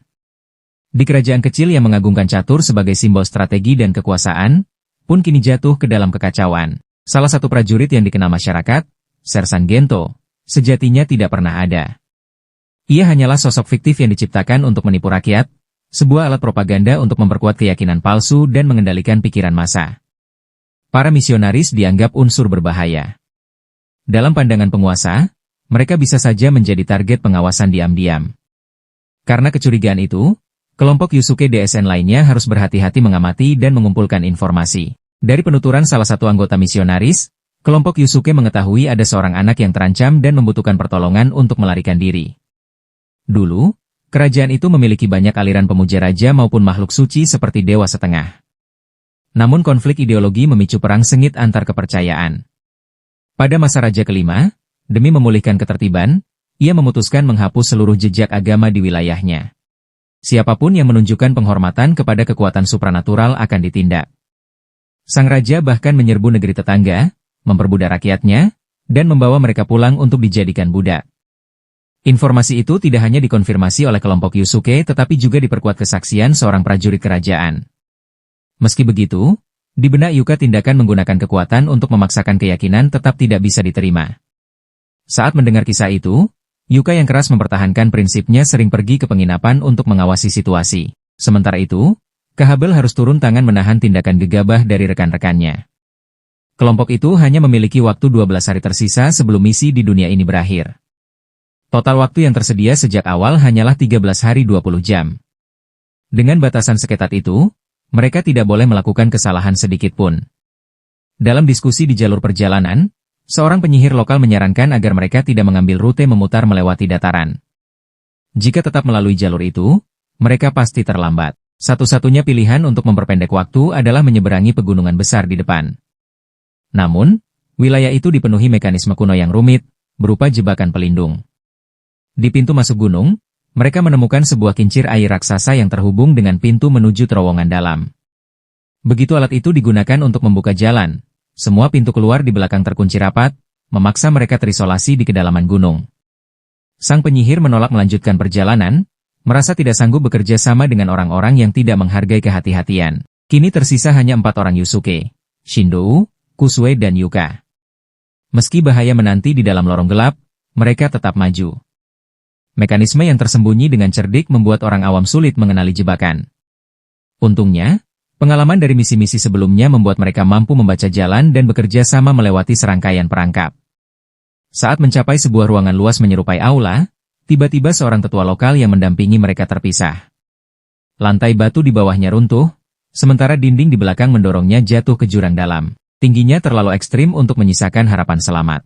Di kerajaan kecil yang mengagungkan catur sebagai simbol strategi dan kekuasaan, pun kini jatuh ke dalam kekacauan. Salah satu prajurit yang dikenal masyarakat, Sersan Gento, sejatinya tidak pernah ada. Ia hanyalah sosok fiktif yang diciptakan untuk menipu rakyat, sebuah alat propaganda untuk memperkuat keyakinan palsu dan mengendalikan pikiran massa. Para misionaris dianggap unsur berbahaya. Dalam pandangan penguasa, mereka bisa saja menjadi target pengawasan diam-diam. Karena kecurigaan itu, kelompok Yusuke DSN lainnya harus berhati-hati mengamati dan mengumpulkan informasi. Dari penuturan salah satu anggota misionaris, kelompok Yusuke mengetahui ada seorang anak yang terancam dan membutuhkan pertolongan untuk melarikan diri. Dulu, kerajaan itu memiliki banyak aliran pemuja raja maupun makhluk suci seperti Dewa Setengah. Namun konflik ideologi memicu perang sengit antar kepercayaan. Pada masa Raja kelima, demi memulihkan ketertiban, ia memutuskan menghapus seluruh jejak agama di wilayahnya. Siapapun yang menunjukkan penghormatan kepada kekuatan supranatural akan ditindak. Sang raja bahkan menyerbu negeri tetangga, memperbudak rakyatnya, dan membawa mereka pulang untuk dijadikan budak. Informasi itu tidak hanya dikonfirmasi oleh kelompok Yusuke tetapi juga diperkuat kesaksian seorang prajurit kerajaan. Meski begitu, di benak Yuka tindakan menggunakan kekuatan untuk memaksakan keyakinan tetap tidak bisa diterima. Saat mendengar kisah itu, Yuka yang keras mempertahankan prinsipnya sering pergi ke penginapan untuk mengawasi situasi. Sementara itu, Kahabel harus turun tangan menahan tindakan gegabah dari rekan-rekannya. Kelompok itu hanya memiliki waktu 12 hari tersisa sebelum misi di dunia ini berakhir. Total waktu yang tersedia sejak awal hanyalah 13 hari 20 jam. Dengan batasan seketat itu, mereka tidak boleh melakukan kesalahan sedikit pun. Dalam diskusi di jalur perjalanan, seorang penyihir lokal menyarankan agar mereka tidak mengambil rute memutar melewati dataran. Jika tetap melalui jalur itu, mereka pasti terlambat. Satu-satunya pilihan untuk memperpendek waktu adalah menyeberangi pegunungan besar di depan. Namun, wilayah itu dipenuhi mekanisme kuno yang rumit, berupa jebakan pelindung. Di pintu masuk gunung, mereka menemukan sebuah kincir air raksasa yang terhubung dengan pintu menuju terowongan dalam. Begitu alat itu digunakan untuk membuka jalan, semua pintu keluar di belakang terkunci rapat, memaksa mereka terisolasi di kedalaman gunung. Sang penyihir menolak melanjutkan perjalanan, merasa tidak sanggup bekerja sama dengan orang-orang yang tidak menghargai kehati-hatian. Kini tersisa hanya 4 orang Yusuke, Shindou, Kusue dan Yuka. Meski bahaya menanti di dalam lorong gelap, mereka tetap maju. Mekanisme yang tersembunyi dengan cerdik membuat orang awam sulit mengenali jebakan. Untungnya, pengalaman dari misi-misi sebelumnya membuat mereka mampu membaca jalan dan bekerja sama melewati serangkaian perangkap. Saat mencapai sebuah ruangan luas menyerupai aula, tiba-tiba seorang tetua lokal yang mendampingi mereka terpisah. Lantai batu di bawahnya runtuh, sementara dinding di belakang mendorongnya jatuh ke jurang dalam. Tingginya terlalu ekstrim untuk menyisakan harapan selamat.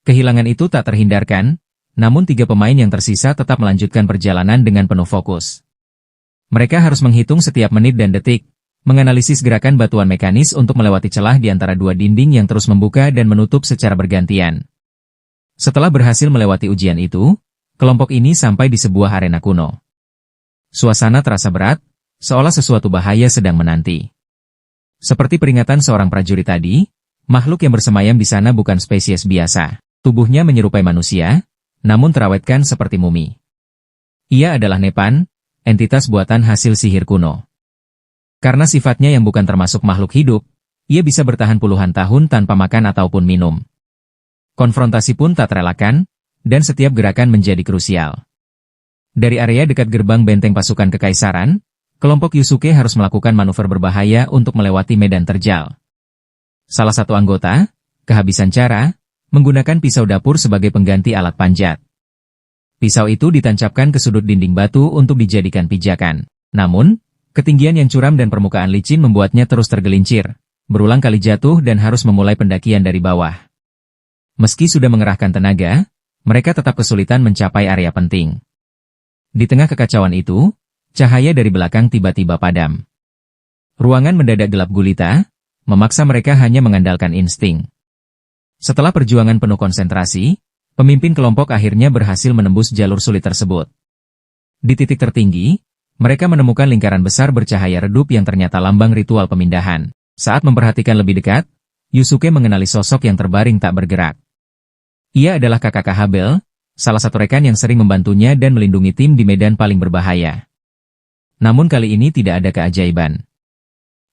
Kehilangan itu tak terhindarkan, namun 3 pemain yang tersisa tetap melanjutkan perjalanan dengan penuh fokus. Mereka harus menghitung setiap menit dan detik, menganalisis gerakan batuan mekanis untuk melewati celah di antara 2 dinding yang terus membuka dan menutup secara bergantian. Setelah berhasil melewati ujian itu, kelompok ini sampai di sebuah arena kuno. Suasana terasa berat, seolah sesuatu bahaya sedang menanti. Seperti peringatan seorang prajurit tadi, makhluk yang bersemayam di sana bukan spesies biasa. Tubuhnya menyerupai manusia, namun terawetkan seperti mumi. Ia adalah Nepan, entitas buatan hasil sihir kuno. Karena sifatnya yang bukan termasuk makhluk hidup, ia bisa bertahan puluhan tahun tanpa makan ataupun minum. Konfrontasi pun tak terelakkan, dan setiap gerakan menjadi krusial. Dari area dekat gerbang benteng pasukan kekaisaran, kelompok Yusuke harus melakukan manuver berbahaya untuk melewati medan terjal. Salah satu anggota, kehabisan cara, menggunakan pisau dapur sebagai pengganti alat panjat. Pisau itu ditancapkan ke sudut dinding batu untuk dijadikan pijakan. Namun, ketinggian yang curam dan permukaan licin membuatnya terus tergelincir, berulang kali jatuh dan harus memulai pendakian dari bawah. Meski sudah mengerahkan tenaga, mereka tetap kesulitan mencapai area penting. Di tengah kekacauan itu, cahaya dari belakang tiba-tiba padam. Ruangan mendadak gelap gulita, memaksa mereka hanya mengandalkan insting. Setelah perjuangan penuh konsentrasi, pemimpin kelompok akhirnya berhasil menembus jalur sulit tersebut. Di titik tertinggi, mereka menemukan lingkaran besar bercahaya redup yang ternyata lambang ritual pemindahan. Saat memperhatikan lebih dekat, Yusuke mengenali sosok yang terbaring tak bergerak. Ia adalah kakak Kahabel, salah satu rekan yang sering membantunya dan melindungi tim di medan paling berbahaya. Namun kali ini tidak ada keajaiban.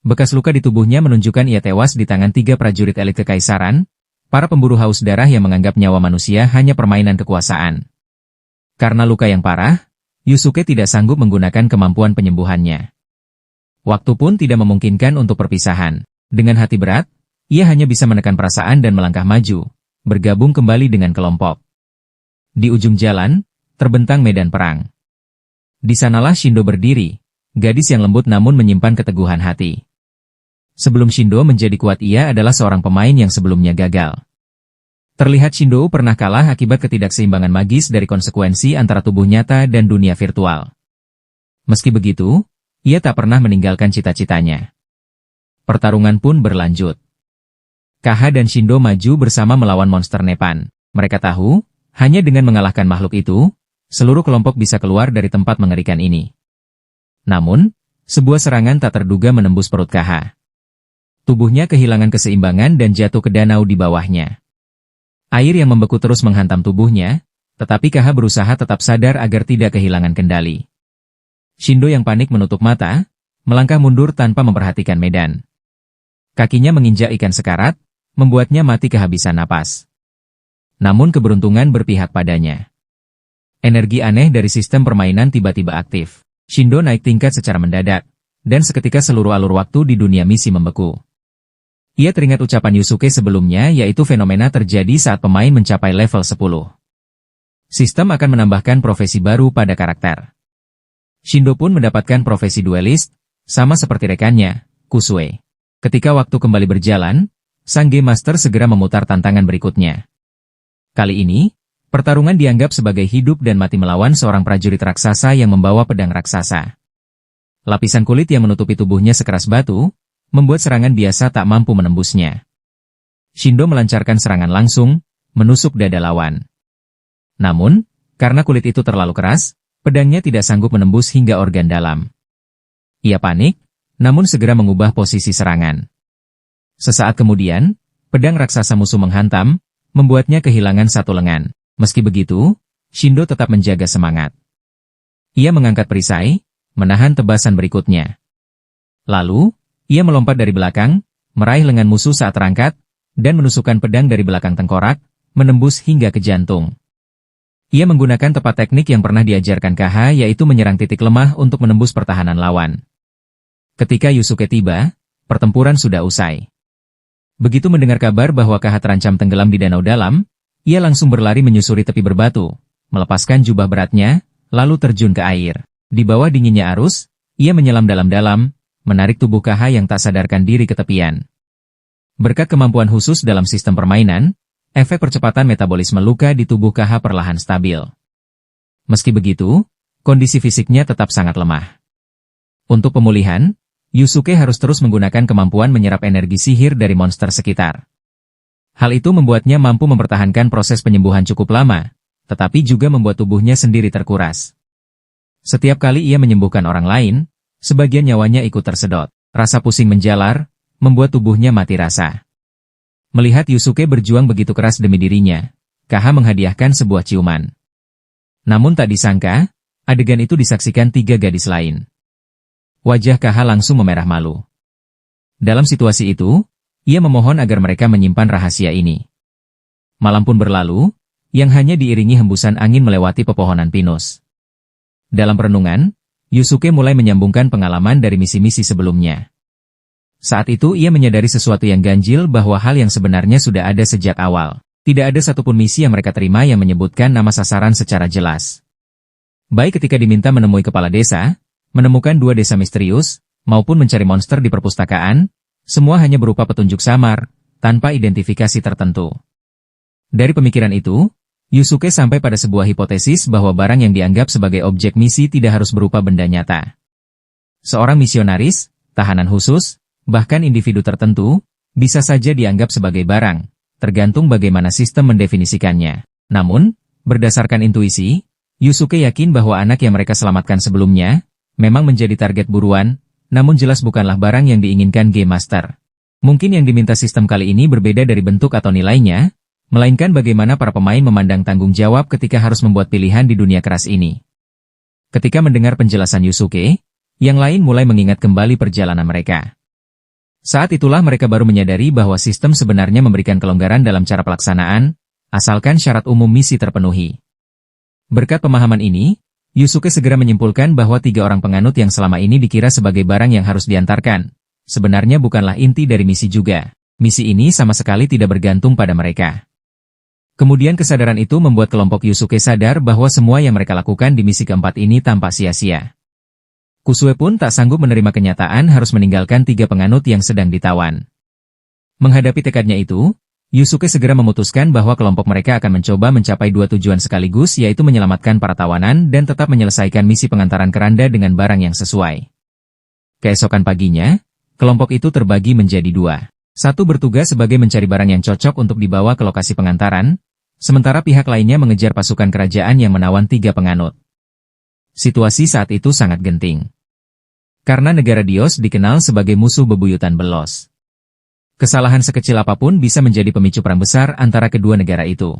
Bekas luka di tubuhnya menunjukkan ia tewas di tangan 3 prajurit elit kekaisaran, para pemburu haus darah yang menganggap nyawa manusia hanya permainan kekuasaan. Karena luka yang parah, Yusuke tidak sanggup menggunakan kemampuan penyembuhannya. Waktu pun tidak memungkinkan untuk perpisahan. Dengan hati berat, ia hanya bisa menekan perasaan dan melangkah maju, bergabung kembali dengan kelompok. Di ujung jalan, terbentang medan perang. Di sanalah Shindo berdiri, gadis yang lembut namun menyimpan keteguhan hati. Sebelum Shindo menjadi kuat, ia adalah seorang pemain yang sebelumnya gagal. Terlihat Shindo pernah kalah akibat ketidakseimbangan magis dari konsekuensi antara tubuh nyata dan dunia virtual. Meski begitu, ia tak pernah meninggalkan cita-citanya. Pertarungan pun berlanjut. Kaha dan Shindo maju bersama melawan monster Nepan. Mereka tahu, hanya dengan mengalahkan makhluk itu, seluruh kelompok bisa keluar dari tempat mengerikan ini. Namun, sebuah serangan tak terduga menembus perut Kaha. Tubuhnya kehilangan keseimbangan dan jatuh ke danau di bawahnya. Air yang membeku terus menghantam tubuhnya, tetapi Kaha berusaha tetap sadar agar tidak kehilangan kendali. Shindo yang panik menutup mata, melangkah mundur tanpa memperhatikan medan. Kakinya menginjak ikan sekarat, membuatnya mati kehabisan napas. Namun keberuntungan berpihak padanya. Energi aneh dari sistem permainan tiba-tiba aktif. Shindo naik tingkat secara mendadak, dan seketika seluruh alur waktu di dunia misi membeku. Ia teringat ucapan Yusuke sebelumnya, yaitu fenomena terjadi saat pemain mencapai level 10. Sistem akan menambahkan profesi baru pada karakter. Shindo pun mendapatkan profesi duelist, sama seperti rekannya, Kusue. Ketika waktu kembali berjalan, sang Game Master segera memutar tantangan berikutnya. Kali ini, pertarungan dianggap sebagai hidup dan mati melawan seorang prajurit raksasa yang membawa pedang raksasa. Lapisan kulit yang menutupi tubuhnya sekeras batu, membuat serangan biasa tak mampu menembusnya. Shindo melancarkan serangan langsung, menusuk dada lawan. Namun, karena kulit itu terlalu keras, pedangnya tidak sanggup menembus hingga organ dalam. Ia panik, namun segera mengubah posisi serangan. Sesaat kemudian, pedang raksasa musuh menghantam, membuatnya kehilangan satu lengan. Meski begitu, Shindo tetap menjaga semangat. Ia mengangkat perisai, menahan tebasan berikutnya. Lalu, ia melompat dari belakang, meraih lengan musuh saat terangkat, dan menusukkan pedang dari belakang tengkorak, menembus hingga ke jantung. Ia menggunakan tepat teknik yang pernah diajarkan Kaha, yaitu menyerang titik lemah untuk menembus pertahanan lawan. Ketika Yusuke tiba, pertempuran sudah usai. Begitu mendengar kabar bahwa Kaha terancam tenggelam di danau dalam, ia langsung berlari menyusuri tepi berbatu, melepaskan jubah beratnya, lalu terjun ke air. Di bawah dinginnya arus, ia menyelam dalam-dalam, menarik tubuh Kaha yang tak sadarkan diri ke tepian. Berkat kemampuan khusus dalam sistem permainan, efek percepatan metabolisme luka di tubuh Kaha perlahan stabil. Meski begitu, kondisi fisiknya tetap sangat lemah. Untuk pemulihan, Yusuke harus terus menggunakan kemampuan menyerap energi sihir dari monster sekitar. Hal itu membuatnya mampu mempertahankan proses penyembuhan cukup lama, tetapi juga membuat tubuhnya sendiri terkuras. Setiap kali ia menyembuhkan orang lain, sebagian nyawanya ikut tersedot. Rasa pusing menjalar, membuat tubuhnya mati rasa. Melihat Yusuke berjuang begitu keras demi dirinya, Kaha menghadiahkan sebuah ciuman. Namun tak disangka, adegan itu disaksikan 3 gadis lain. Wajah Kaha langsung memerah malu. Dalam situasi itu, ia memohon agar mereka menyimpan rahasia ini. Malam pun berlalu, yang hanya diiringi hembusan angin melewati pepohonan pinus. Dalam perenungan, Yusuke mulai menyambungkan pengalaman dari misi-misi sebelumnya. Saat itu ia menyadari sesuatu yang ganjil, bahwa hal yang sebenarnya sudah ada sejak awal. Tidak ada satupun misi yang mereka terima yang menyebutkan nama sasaran secara jelas. Baik ketika diminta menemui kepala desa, menemukan 2 desa misterius, maupun mencari monster di perpustakaan, Semua hanya berupa petunjuk samar, tanpa identifikasi tertentu. Dari pemikiran itu, Yusuke sampai pada sebuah hipotesis bahwa barang yang dianggap sebagai objek misi tidak harus berupa benda nyata. Seorang misionaris, tahanan khusus, bahkan individu tertentu, bisa saja dianggap sebagai barang, tergantung bagaimana sistem mendefinisikannya. Namun, berdasarkan intuisi, Yusuke yakin bahwa anak yang mereka selamatkan sebelumnya, memang menjadi target buruan, namun jelas bukanlah barang yang diinginkan Game Master. Mungkin yang diminta sistem kali ini berbeda dari bentuk atau nilainya, melainkan bagaimana para pemain memandang tanggung jawab ketika harus membuat pilihan di dunia keras ini. Ketika mendengar penjelasan Yusuke, yang lain mulai mengingat kembali perjalanan mereka. Saat itulah mereka baru menyadari bahwa sistem sebenarnya memberikan kelonggaran dalam cara pelaksanaan, asalkan syarat umum misi terpenuhi. Berkat pemahaman ini, Yusuke segera menyimpulkan bahwa 3 orang penganut yang selama ini dikira sebagai barang yang harus diantarkan, sebenarnya bukanlah inti dari misi juga. Misi ini sama sekali tidak bergantung pada mereka. Kemudian kesadaran itu membuat kelompok Yusuke sadar bahwa semua yang mereka lakukan di misi keempat ini tampak sia-sia. Kusue pun tak sanggup menerima kenyataan harus meninggalkan 3 penganut yang sedang ditawan. Menghadapi tekadnya itu, Yusuke segera memutuskan bahwa kelompok mereka akan mencoba mencapai 2 tujuan sekaligus, yaitu menyelamatkan para tawanan dan tetap menyelesaikan misi pengantaran keranda dengan barang yang sesuai. Keesokan paginya, kelompok itu terbagi menjadi 2. Satu bertugas sebagai mencari barang yang cocok untuk dibawa ke lokasi pengantaran, sementara pihak lainnya mengejar pasukan kerajaan yang menawan 3 penganut. Situasi saat itu sangat genting. Karena negara Dios dikenal sebagai musuh bebuyutan belos. Kesalahan sekecil apapun bisa menjadi pemicu perang besar antara kedua negara itu.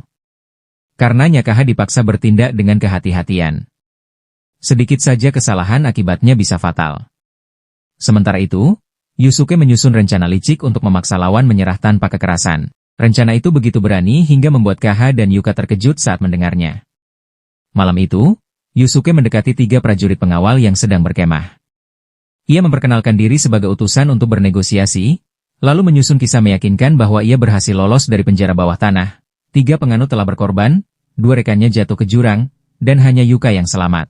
Karenanya Kaha dipaksa bertindak dengan kehati-hatian. Sedikit saja kesalahan akibatnya bisa fatal. Sementara itu, Yusuke menyusun rencana licik untuk memaksa lawan menyerah tanpa kekerasan. Rencana itu begitu berani hingga membuat Kaha dan Yuka terkejut saat mendengarnya. Malam itu, Yusuke mendekati 3 prajurit pengawal yang sedang berkemah. Ia memperkenalkan diri sebagai utusan untuk bernegosiasi, lalu menyusun kisah meyakinkan bahwa ia berhasil lolos dari penjara bawah tanah. 3 penganut telah berkorban, 2 rekannya jatuh ke jurang, dan hanya Yuka yang selamat.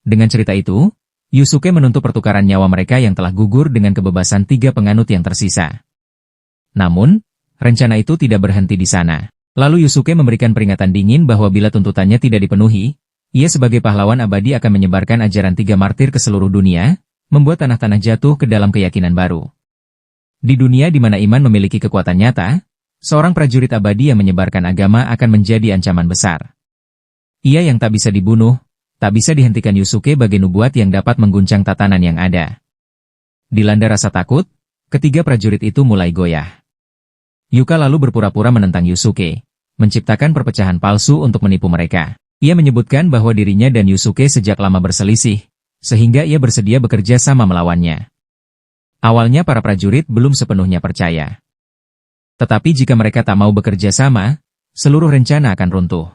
Dengan cerita itu, Yusuke menuntut pertukaran nyawa mereka yang telah gugur dengan kebebasan 3 penganut yang tersisa. Namun, rencana itu tidak berhenti di sana. Lalu Yusuke memberikan peringatan dingin bahwa bila tuntutannya tidak dipenuhi, ia sebagai pahlawan abadi akan menyebarkan ajaran 3 martir ke seluruh dunia, membuat tanah-tanah jatuh ke dalam keyakinan baru. Di dunia di mana iman memiliki kekuatan nyata, seorang prajurit abadi yang menyebarkan agama akan menjadi ancaman besar. Ia yang tak bisa dibunuh, tak bisa dihentikan Yusuke bagai nubuat yang dapat mengguncang tatanan yang ada. Dilanda rasa takut, ketiga prajurit itu mulai goyah. Yuka lalu berpura-pura menentang Yusuke, menciptakan perpecahan palsu untuk menipu mereka. Ia menyebutkan bahwa dirinya dan Yusuke sejak lama berselisih, sehingga ia bersedia bekerja sama melawannya. Awalnya para prajurit belum sepenuhnya percaya. Tetapi jika mereka tak mau bekerja sama, seluruh rencana akan runtuh.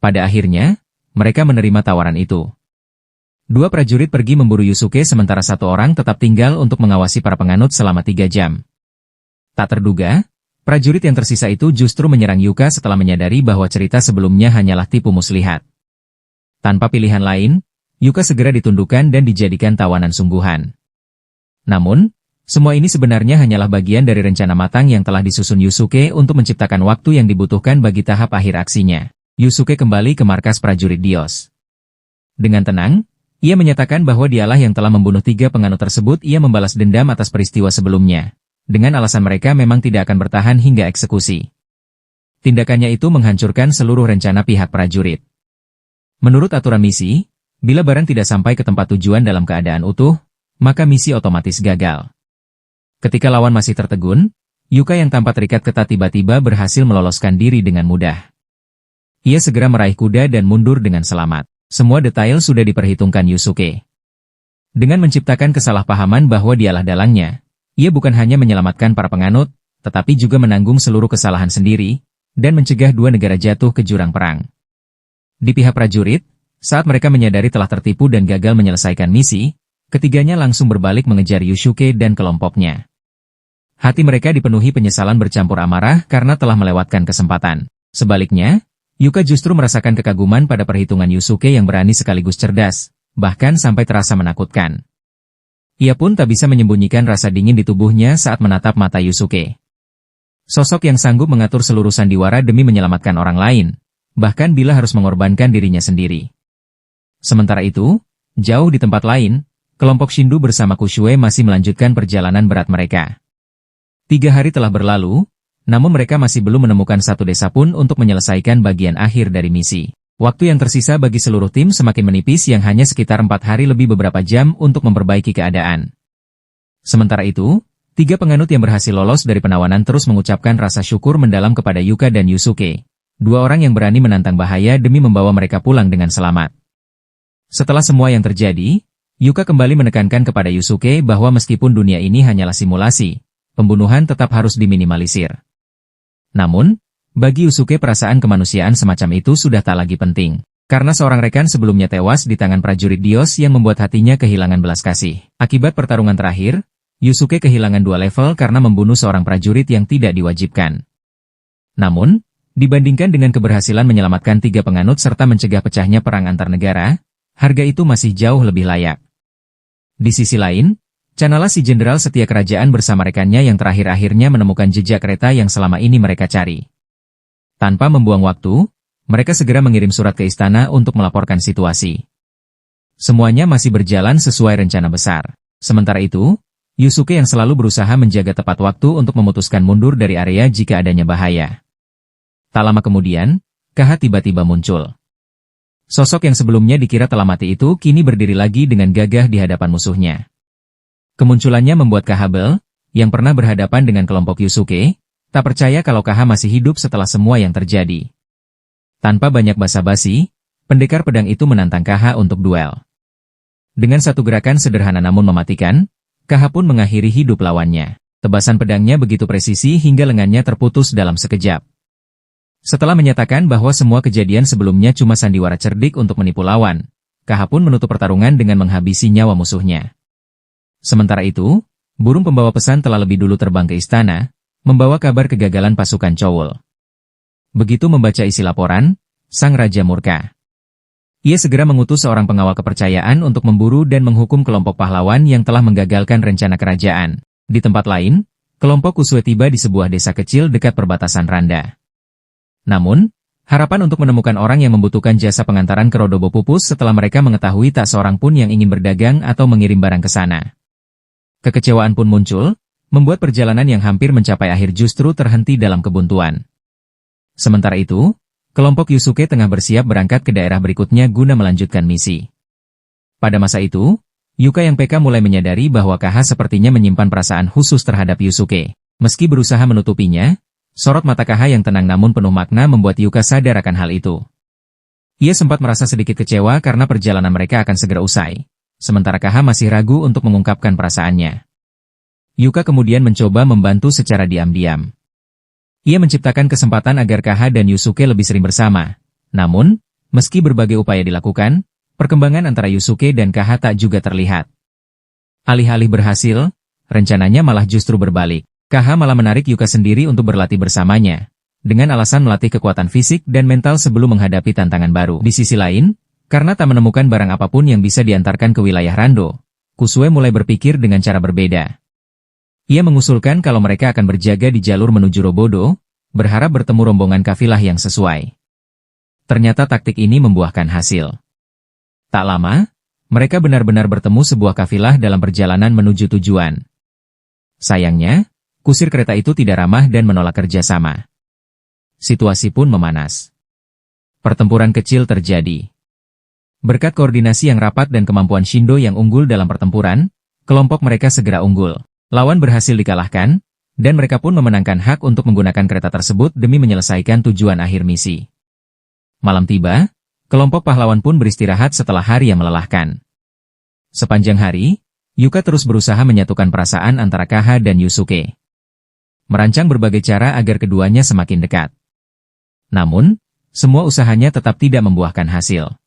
Pada akhirnya, mereka menerima tawaran itu. 2 prajurit pergi memburu Yusuke sementara 1 orang tetap tinggal untuk mengawasi para penganut selama 3 jam. Tak terduga, prajurit yang tersisa itu justru menyerang Yuka setelah menyadari bahwa cerita sebelumnya hanyalah tipu muslihat. Tanpa pilihan lain, Yuka segera ditundukkan dan dijadikan tawanan sungguhan. Namun, semua ini sebenarnya hanyalah bagian dari rencana matang yang telah disusun Yusuke untuk menciptakan waktu yang dibutuhkan bagi tahap akhir aksinya. Yusuke kembali ke markas prajurit Dios. Dengan tenang, ia menyatakan bahwa dialah yang telah membunuh 3 penganut tersebut. Ia membalas dendam atas peristiwa sebelumnya. Dengan alasan mereka memang tidak akan bertahan hingga eksekusi. Tindakannya itu menghancurkan seluruh rencana pihak prajurit. Menurut aturan misi, bila barang tidak sampai ke tempat tujuan dalam keadaan utuh, maka misi otomatis gagal. Ketika lawan masih tertegun, Yuka yang tampak terikat ketat tiba-tiba berhasil meloloskan diri dengan mudah. Ia segera meraih kuda dan mundur dengan selamat. Semua detail sudah diperhitungkan Yusuke. Dengan menciptakan kesalahpahaman bahwa dialah dalangnya, ia bukan hanya menyelamatkan para penganut, tetapi juga menanggung seluruh kesalahan sendiri, dan mencegah 2 negara jatuh ke jurang perang. Di pihak prajurit, saat mereka menyadari telah tertipu dan gagal menyelesaikan misi, ketiganya langsung berbalik mengejar Yusuke dan kelompoknya. Hati mereka dipenuhi penyesalan bercampur amarah karena telah melewatkan kesempatan. Sebaliknya, Yuka justru merasakan kekaguman pada perhitungan Yusuke yang berani sekaligus cerdas, bahkan sampai terasa menakutkan. Ia pun tak bisa menyembunyikan rasa dingin di tubuhnya saat menatap mata Yusuke. Sosok yang sanggup mengatur seluruh sandiwara demi menyelamatkan orang lain, bahkan bila harus mengorbankan dirinya sendiri. Sementara itu, jauh di tempat lain, kelompok Shindu bersama Kushue masih melanjutkan perjalanan berat mereka. 3 hari telah berlalu, namun mereka masih belum menemukan satu desa pun untuk menyelesaikan bagian akhir dari misi. Waktu yang tersisa bagi seluruh tim semakin menipis yang hanya sekitar 4 hari lebih beberapa jam untuk memperbaiki keadaan. Sementara itu, 3 penganut yang berhasil lolos dari penawanan terus mengucapkan rasa syukur mendalam kepada Yuka dan Yusuke, 2 orang yang berani menantang bahaya demi membawa mereka pulang dengan selamat. Setelah semua yang terjadi, Yuka kembali menekankan kepada Yusuke bahwa meskipun dunia ini hanyalah simulasi, pembunuhan tetap harus diminimalisir. Namun, bagi Yusuke perasaan kemanusiaan semacam itu sudah tak lagi penting, karena seorang rekan sebelumnya tewas di tangan prajurit Dios yang membuat hatinya kehilangan belas kasih. Akibat pertarungan terakhir, Yusuke kehilangan 2 level karena membunuh seorang prajurit yang tidak diwajibkan. Namun, dibandingkan dengan keberhasilan menyelamatkan 3 penganut serta mencegah pecahnya perang antar negara, harga itu masih jauh lebih layak. Di sisi lain, Canala si jenderal setia kerajaan bersama rekannya yang terakhir-akhirnya menemukan jejak kereta yang selama ini mereka cari. Tanpa membuang waktu, mereka segera mengirim surat ke istana untuk melaporkan situasi. Semuanya masih berjalan sesuai rencana besar. Sementara itu, Yusuke yang selalu berusaha menjaga tepat waktu untuk memutuskan mundur dari area jika adanya bahaya. Tak lama kemudian, Kaha tiba-tiba muncul. Sosok yang sebelumnya dikira telah mati itu kini berdiri lagi dengan gagah di hadapan musuhnya. Kemunculannya membuat Kahabel, yang pernah berhadapan dengan kelompok Yusuke, tak percaya kalau Kaha masih hidup setelah semua yang terjadi. Tanpa banyak basa-basi, pendekar pedang itu menantang Kaha untuk duel. Dengan satu gerakan sederhana namun mematikan, Kaha pun mengakhiri hidup lawannya. Tebasan pedangnya begitu presisi hingga lengannya terputus dalam sekejap. Setelah menyatakan bahwa semua kejadian sebelumnya cuma sandiwara cerdik untuk menipu lawan, Kaha pun menutup pertarungan dengan menghabisi nyawa musuhnya. Sementara itu, burung pembawa pesan telah lebih dulu terbang ke istana, membawa kabar kegagalan pasukan Cowol. Begitu membaca isi laporan, sang raja murka. Ia segera mengutus seorang pengawal kepercayaan untuk memburu dan menghukum kelompok pahlawan yang telah menggagalkan rencana kerajaan. Di tempat lain, kelompok Kusue tiba di sebuah desa kecil dekat perbatasan Randa. Namun, harapan untuk menemukan orang yang membutuhkan jasa pengantaran ke Rodobo pupus setelah mereka mengetahui tak seorang pun yang ingin berdagang atau mengirim barang ke sana. Kekecewaan pun muncul, membuat perjalanan yang hampir mencapai akhir justru terhenti dalam kebuntuan. Sementara itu, kelompok Yusuke tengah bersiap berangkat ke daerah berikutnya guna melanjutkan misi. Pada masa itu, Yuka yang PK mulai menyadari bahwa Kaha sepertinya menyimpan perasaan khusus terhadap Yusuke. Meski berusaha menutupinya, sorot mata Kaha yang tenang namun penuh makna membuat Yuka sadar akan hal itu. Ia sempat merasa sedikit kecewa karena perjalanan mereka akan segera usai. Sementara Kaha masih ragu untuk mengungkapkan perasaannya. Yuka kemudian mencoba membantu secara diam-diam. Ia menciptakan kesempatan agar Kaha dan Yusuke lebih sering bersama. Namun, meski berbagai upaya dilakukan, perkembangan antara Yusuke dan Kaha tak juga terlihat. Alih-alih berhasil, rencananya malah justru berbalik. Kaha malah menarik Yuka sendiri untuk berlatih bersamanya, dengan alasan melatih kekuatan fisik dan mental sebelum menghadapi tantangan baru. Di sisi lain, karena tak menemukan barang apapun yang bisa diantarkan ke wilayah Rando, Kusue mulai berpikir dengan cara berbeda. Ia mengusulkan kalau mereka akan berjaga di jalur menuju Robodo, berharap bertemu rombongan kafilah yang sesuai. Ternyata taktik ini membuahkan hasil. Tak lama, mereka benar-benar bertemu sebuah kafilah dalam perjalanan menuju tujuan. Sayangnya, kusir kereta itu tidak ramah dan menolak kerjasama. Situasi pun memanas. Pertempuran kecil terjadi. Berkat koordinasi yang rapat dan kemampuan Shindo yang unggul dalam pertempuran, kelompok mereka segera unggul. Lawan berhasil dikalahkan, dan mereka pun memenangkan hak untuk menggunakan kereta tersebut demi menyelesaikan tujuan akhir misi. Malam tiba, kelompok pahlawan pun beristirahat setelah hari yang melelahkan. Sepanjang hari, Yuka terus berusaha menyatukan perasaan antara Kaha dan Yusuke. Merancang berbagai cara agar keduanya semakin dekat. Namun, semua usahanya tetap tidak membuahkan hasil.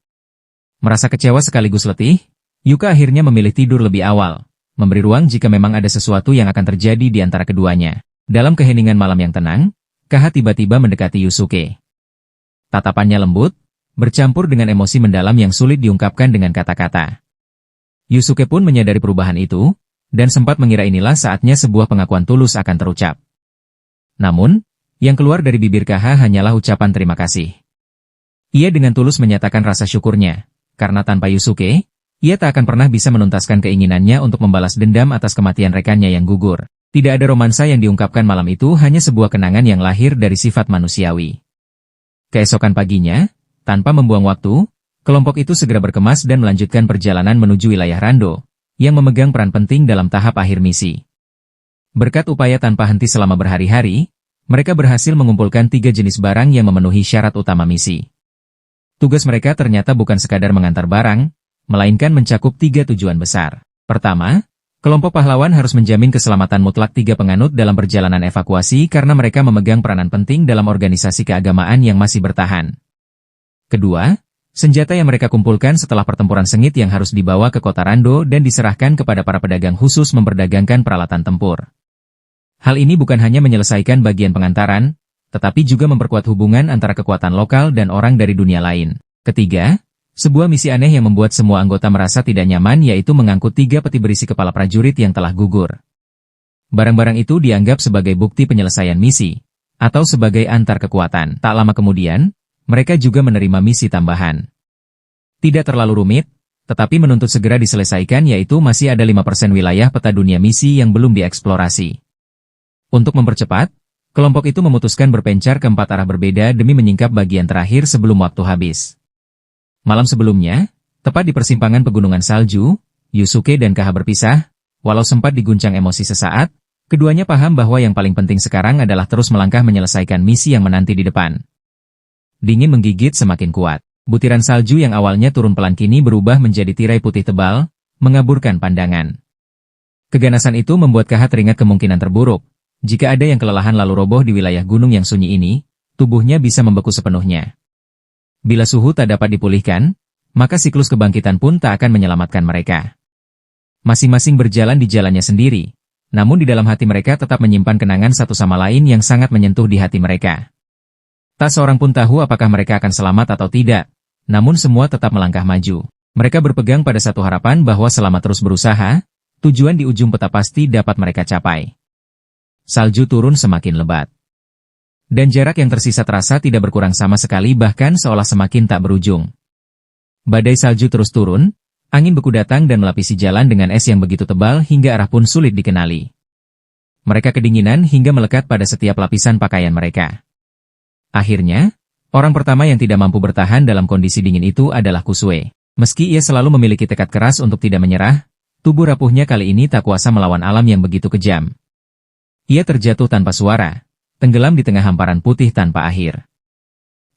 Merasa kecewa sekaligus letih, Yuka akhirnya memilih tidur lebih awal, memberi ruang jika memang ada sesuatu yang akan terjadi di antara keduanya. Dalam keheningan malam yang tenang, Kaha tiba-tiba mendekati Yusuke. Tatapannya lembut, bercampur dengan emosi mendalam yang sulit diungkapkan dengan kata-kata. Yusuke pun menyadari perubahan itu, dan sempat mengira inilah saatnya sebuah pengakuan tulus akan terucap. Namun, yang keluar dari bibir KH hanyalah ucapan terima kasih. Ia dengan tulus menyatakan rasa syukurnya, karena tanpa Yusuke, ia tak akan pernah bisa menuntaskan keinginannya untuk membalas dendam atas kematian rekannya yang gugur. Tidak ada romansa yang diungkapkan malam itu, hanya sebuah kenangan yang lahir dari sifat manusiawi. Keesokan paginya, tanpa membuang waktu, kelompok itu segera berkemas dan melanjutkan perjalanan menuju wilayah Rando, yang memegang peran penting dalam tahap akhir misi. Berkat upaya tanpa henti selama berhari-hari, mereka berhasil mengumpulkan 3 jenis barang yang memenuhi syarat utama misi. Tugas mereka ternyata bukan sekadar mengantar barang, melainkan mencakup 3 tujuan besar. Pertama, kelompok pahlawan harus menjamin keselamatan mutlak 3 penganut dalam perjalanan evakuasi karena mereka memegang peranan penting dalam organisasi keagamaan yang masih bertahan. Kedua, senjata yang mereka kumpulkan setelah pertempuran sengit yang harus dibawa ke kota Rando dan diserahkan kepada para pedagang khusus memperdagangkan peralatan tempur. Hal ini bukan hanya menyelesaikan bagian pengantaran, tetapi juga memperkuat hubungan antara kekuatan lokal dan orang dari dunia lain. Ketiga, sebuah misi aneh yang membuat semua anggota merasa tidak nyaman yaitu mengangkut 3 peti berisi kepala prajurit yang telah gugur. Barang-barang itu dianggap sebagai bukti penyelesaian misi, atau sebagai antar kekuatan. Tak lama kemudian, mereka juga menerima misi tambahan. Tidak terlalu rumit, tetapi menuntut segera diselesaikan yaitu masih ada 5% wilayah peta dunia misi yang belum dieksplorasi. Untuk mempercepat, kelompok itu memutuskan berpencar ke 4 arah berbeda demi menyingkap bagian terakhir sebelum waktu habis. Malam sebelumnya, tepat di persimpangan pegunungan salju, Yusuke dan KH berpisah, walau sempat diguncang emosi sesaat, keduanya paham bahwa yang paling penting sekarang adalah terus melangkah menyelesaikan misi yang menanti di depan. Dingin menggigit semakin kuat. Butiran salju yang awalnya turun pelan kini berubah menjadi tirai putih tebal, mengaburkan pandangan. Keganasan itu membuat KH teringat kemungkinan terburuk. Jika ada yang kelelahan lalu roboh di wilayah gunung yang sunyi ini, tubuhnya bisa membeku sepenuhnya. Bila suhu tak dapat dipulihkan, maka siklus kebangkitan pun tak akan menyelamatkan mereka. Masing-masing berjalan di jalannya sendiri, namun di dalam hati mereka tetap menyimpan kenangan satu sama lain yang sangat menyentuh di hati mereka. Tak seorang pun tahu apakah mereka akan selamat atau tidak, namun semua tetap melangkah maju. Mereka berpegang pada satu harapan bahwa selama terus berusaha, tujuan di ujung peta pasti dapat mereka capai. Salju turun semakin lebat. Dan jarak yang tersisa terasa tidak berkurang sama sekali bahkan seolah semakin tak berujung. Badai salju terus turun, angin beku datang dan melapisi jalan dengan es yang begitu tebal hingga arah pun sulit dikenali. Mereka kedinginan hingga melekat pada setiap lapisan pakaian mereka. Akhirnya, orang pertama yang tidak mampu bertahan dalam kondisi dingin itu adalah Kusue. Meski ia selalu memiliki tekad keras untuk tidak menyerah, tubuh rapuhnya kali ini tak kuasa melawan alam yang begitu kejam. Ia terjatuh tanpa suara, tenggelam di tengah hamparan putih tanpa akhir.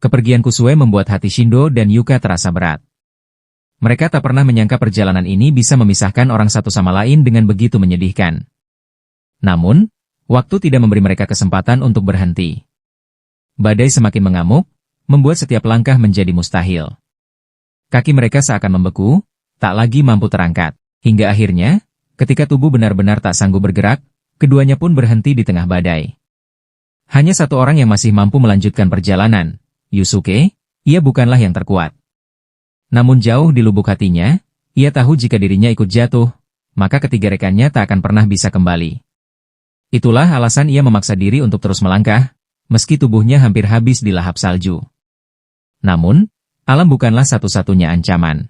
Kepergian Kusue membuat hati Shindo dan Yuka terasa berat. Mereka tak pernah menyangka perjalanan ini bisa memisahkan orang satu sama lain dengan begitu menyedihkan. Namun, waktu tidak memberi mereka kesempatan untuk berhenti. Badai semakin mengamuk, membuat setiap langkah menjadi mustahil. Kaki mereka seakan membeku, tak lagi mampu terangkat. Hingga akhirnya, ketika tubuh benar-benar tak sanggup bergerak, keduanya pun berhenti di tengah badai. Hanya satu orang yang masih mampu melanjutkan perjalanan, Yusuke. Ia bukanlah yang terkuat. Namun jauh di lubuk hatinya, ia tahu jika dirinya ikut jatuh, maka ketiga rekannya tak akan pernah bisa kembali. Itulah alasan ia memaksa diri untuk terus melangkah, meski tubuhnya hampir habis dilahap salju. Namun, alam bukanlah satu-satunya ancaman.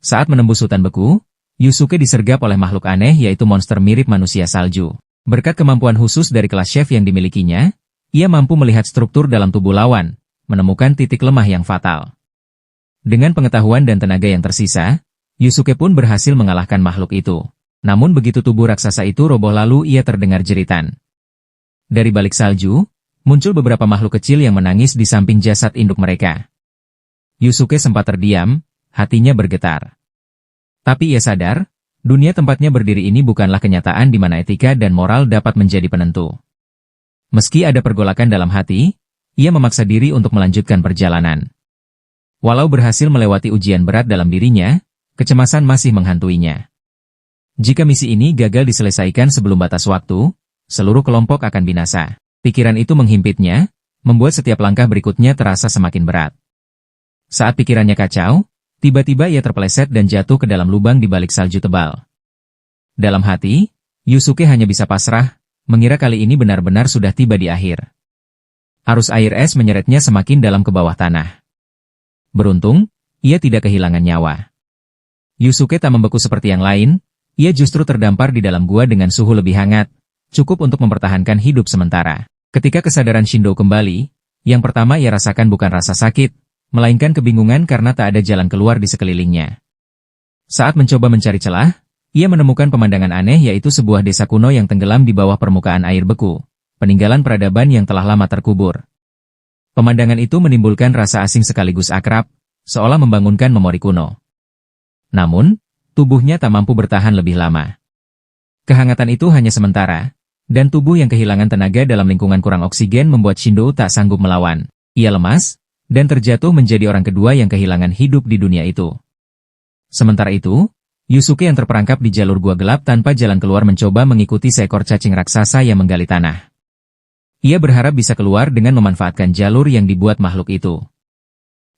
Saat menembus hutan beku, Yusuke disergap oleh makhluk aneh yaitu monster mirip manusia salju. Berkat kemampuan khusus dari kelas chef yang dimilikinya, ia mampu melihat struktur dalam tubuh lawan, menemukan titik lemah yang fatal. Dengan pengetahuan dan tenaga yang tersisa, Yusuke pun berhasil mengalahkan makhluk itu. Namun begitu tubuh raksasa itu roboh lalu ia terdengar jeritan. Dari balik salju, muncul beberapa makhluk kecil yang menangis di samping jasad induk mereka. Yusuke sempat terdiam, hatinya bergetar. Tapi ia sadar, dunia tempatnya berdiri ini bukanlah kenyataan di mana etika dan moral dapat menjadi penentu. Meski ada pergolakan dalam hati, ia memaksa diri untuk melanjutkan perjalanan. Walau berhasil melewati ujian berat dalam dirinya, kecemasan masih menghantuinya. Jika misi ini gagal diselesaikan sebelum batas waktu, seluruh kelompok akan binasa. Pikiran itu menghimpitnya, membuat setiap langkah berikutnya terasa semakin berat. Saat pikirannya kacau, tiba-tiba ia terpeleset dan jatuh ke dalam lubang di balik salju tebal. Dalam hati, Yusuke hanya bisa pasrah, mengira kali ini benar-benar sudah tiba di akhir. Arus air es menyeretnya semakin dalam ke bawah tanah. Beruntung, ia tidak kehilangan nyawa. Yusuke tak membeku seperti yang lain, ia justru terdampar di dalam gua dengan suhu lebih hangat, cukup untuk mempertahankan hidup sementara. Ketika kesadaran Shindo kembali, yang pertama ia rasakan bukan rasa sakit, melainkan kebingungan karena tak ada jalan keluar di sekelilingnya. Saat mencoba mencari celah, ia menemukan pemandangan aneh yaitu sebuah desa kuno yang tenggelam di bawah permukaan air beku, peninggalan peradaban yang telah lama terkubur. Pemandangan itu menimbulkan rasa asing sekaligus akrab, seolah membangunkan memori kuno. Namun, tubuhnya tak mampu bertahan lebih lama. Kehangatan itu hanya sementara, dan tubuh yang kehilangan tenaga dalam lingkungan kurang oksigen membuat Shindo tak sanggup melawan. Ia lemas, dan terjatuh menjadi orang kedua yang kehilangan hidup di dunia itu. Sementara itu, Yusuke yang terperangkap di jalur gua gelap tanpa jalan keluar mencoba mengikuti seekor cacing raksasa yang menggali tanah. Ia berharap bisa keluar dengan memanfaatkan jalur yang dibuat makhluk itu.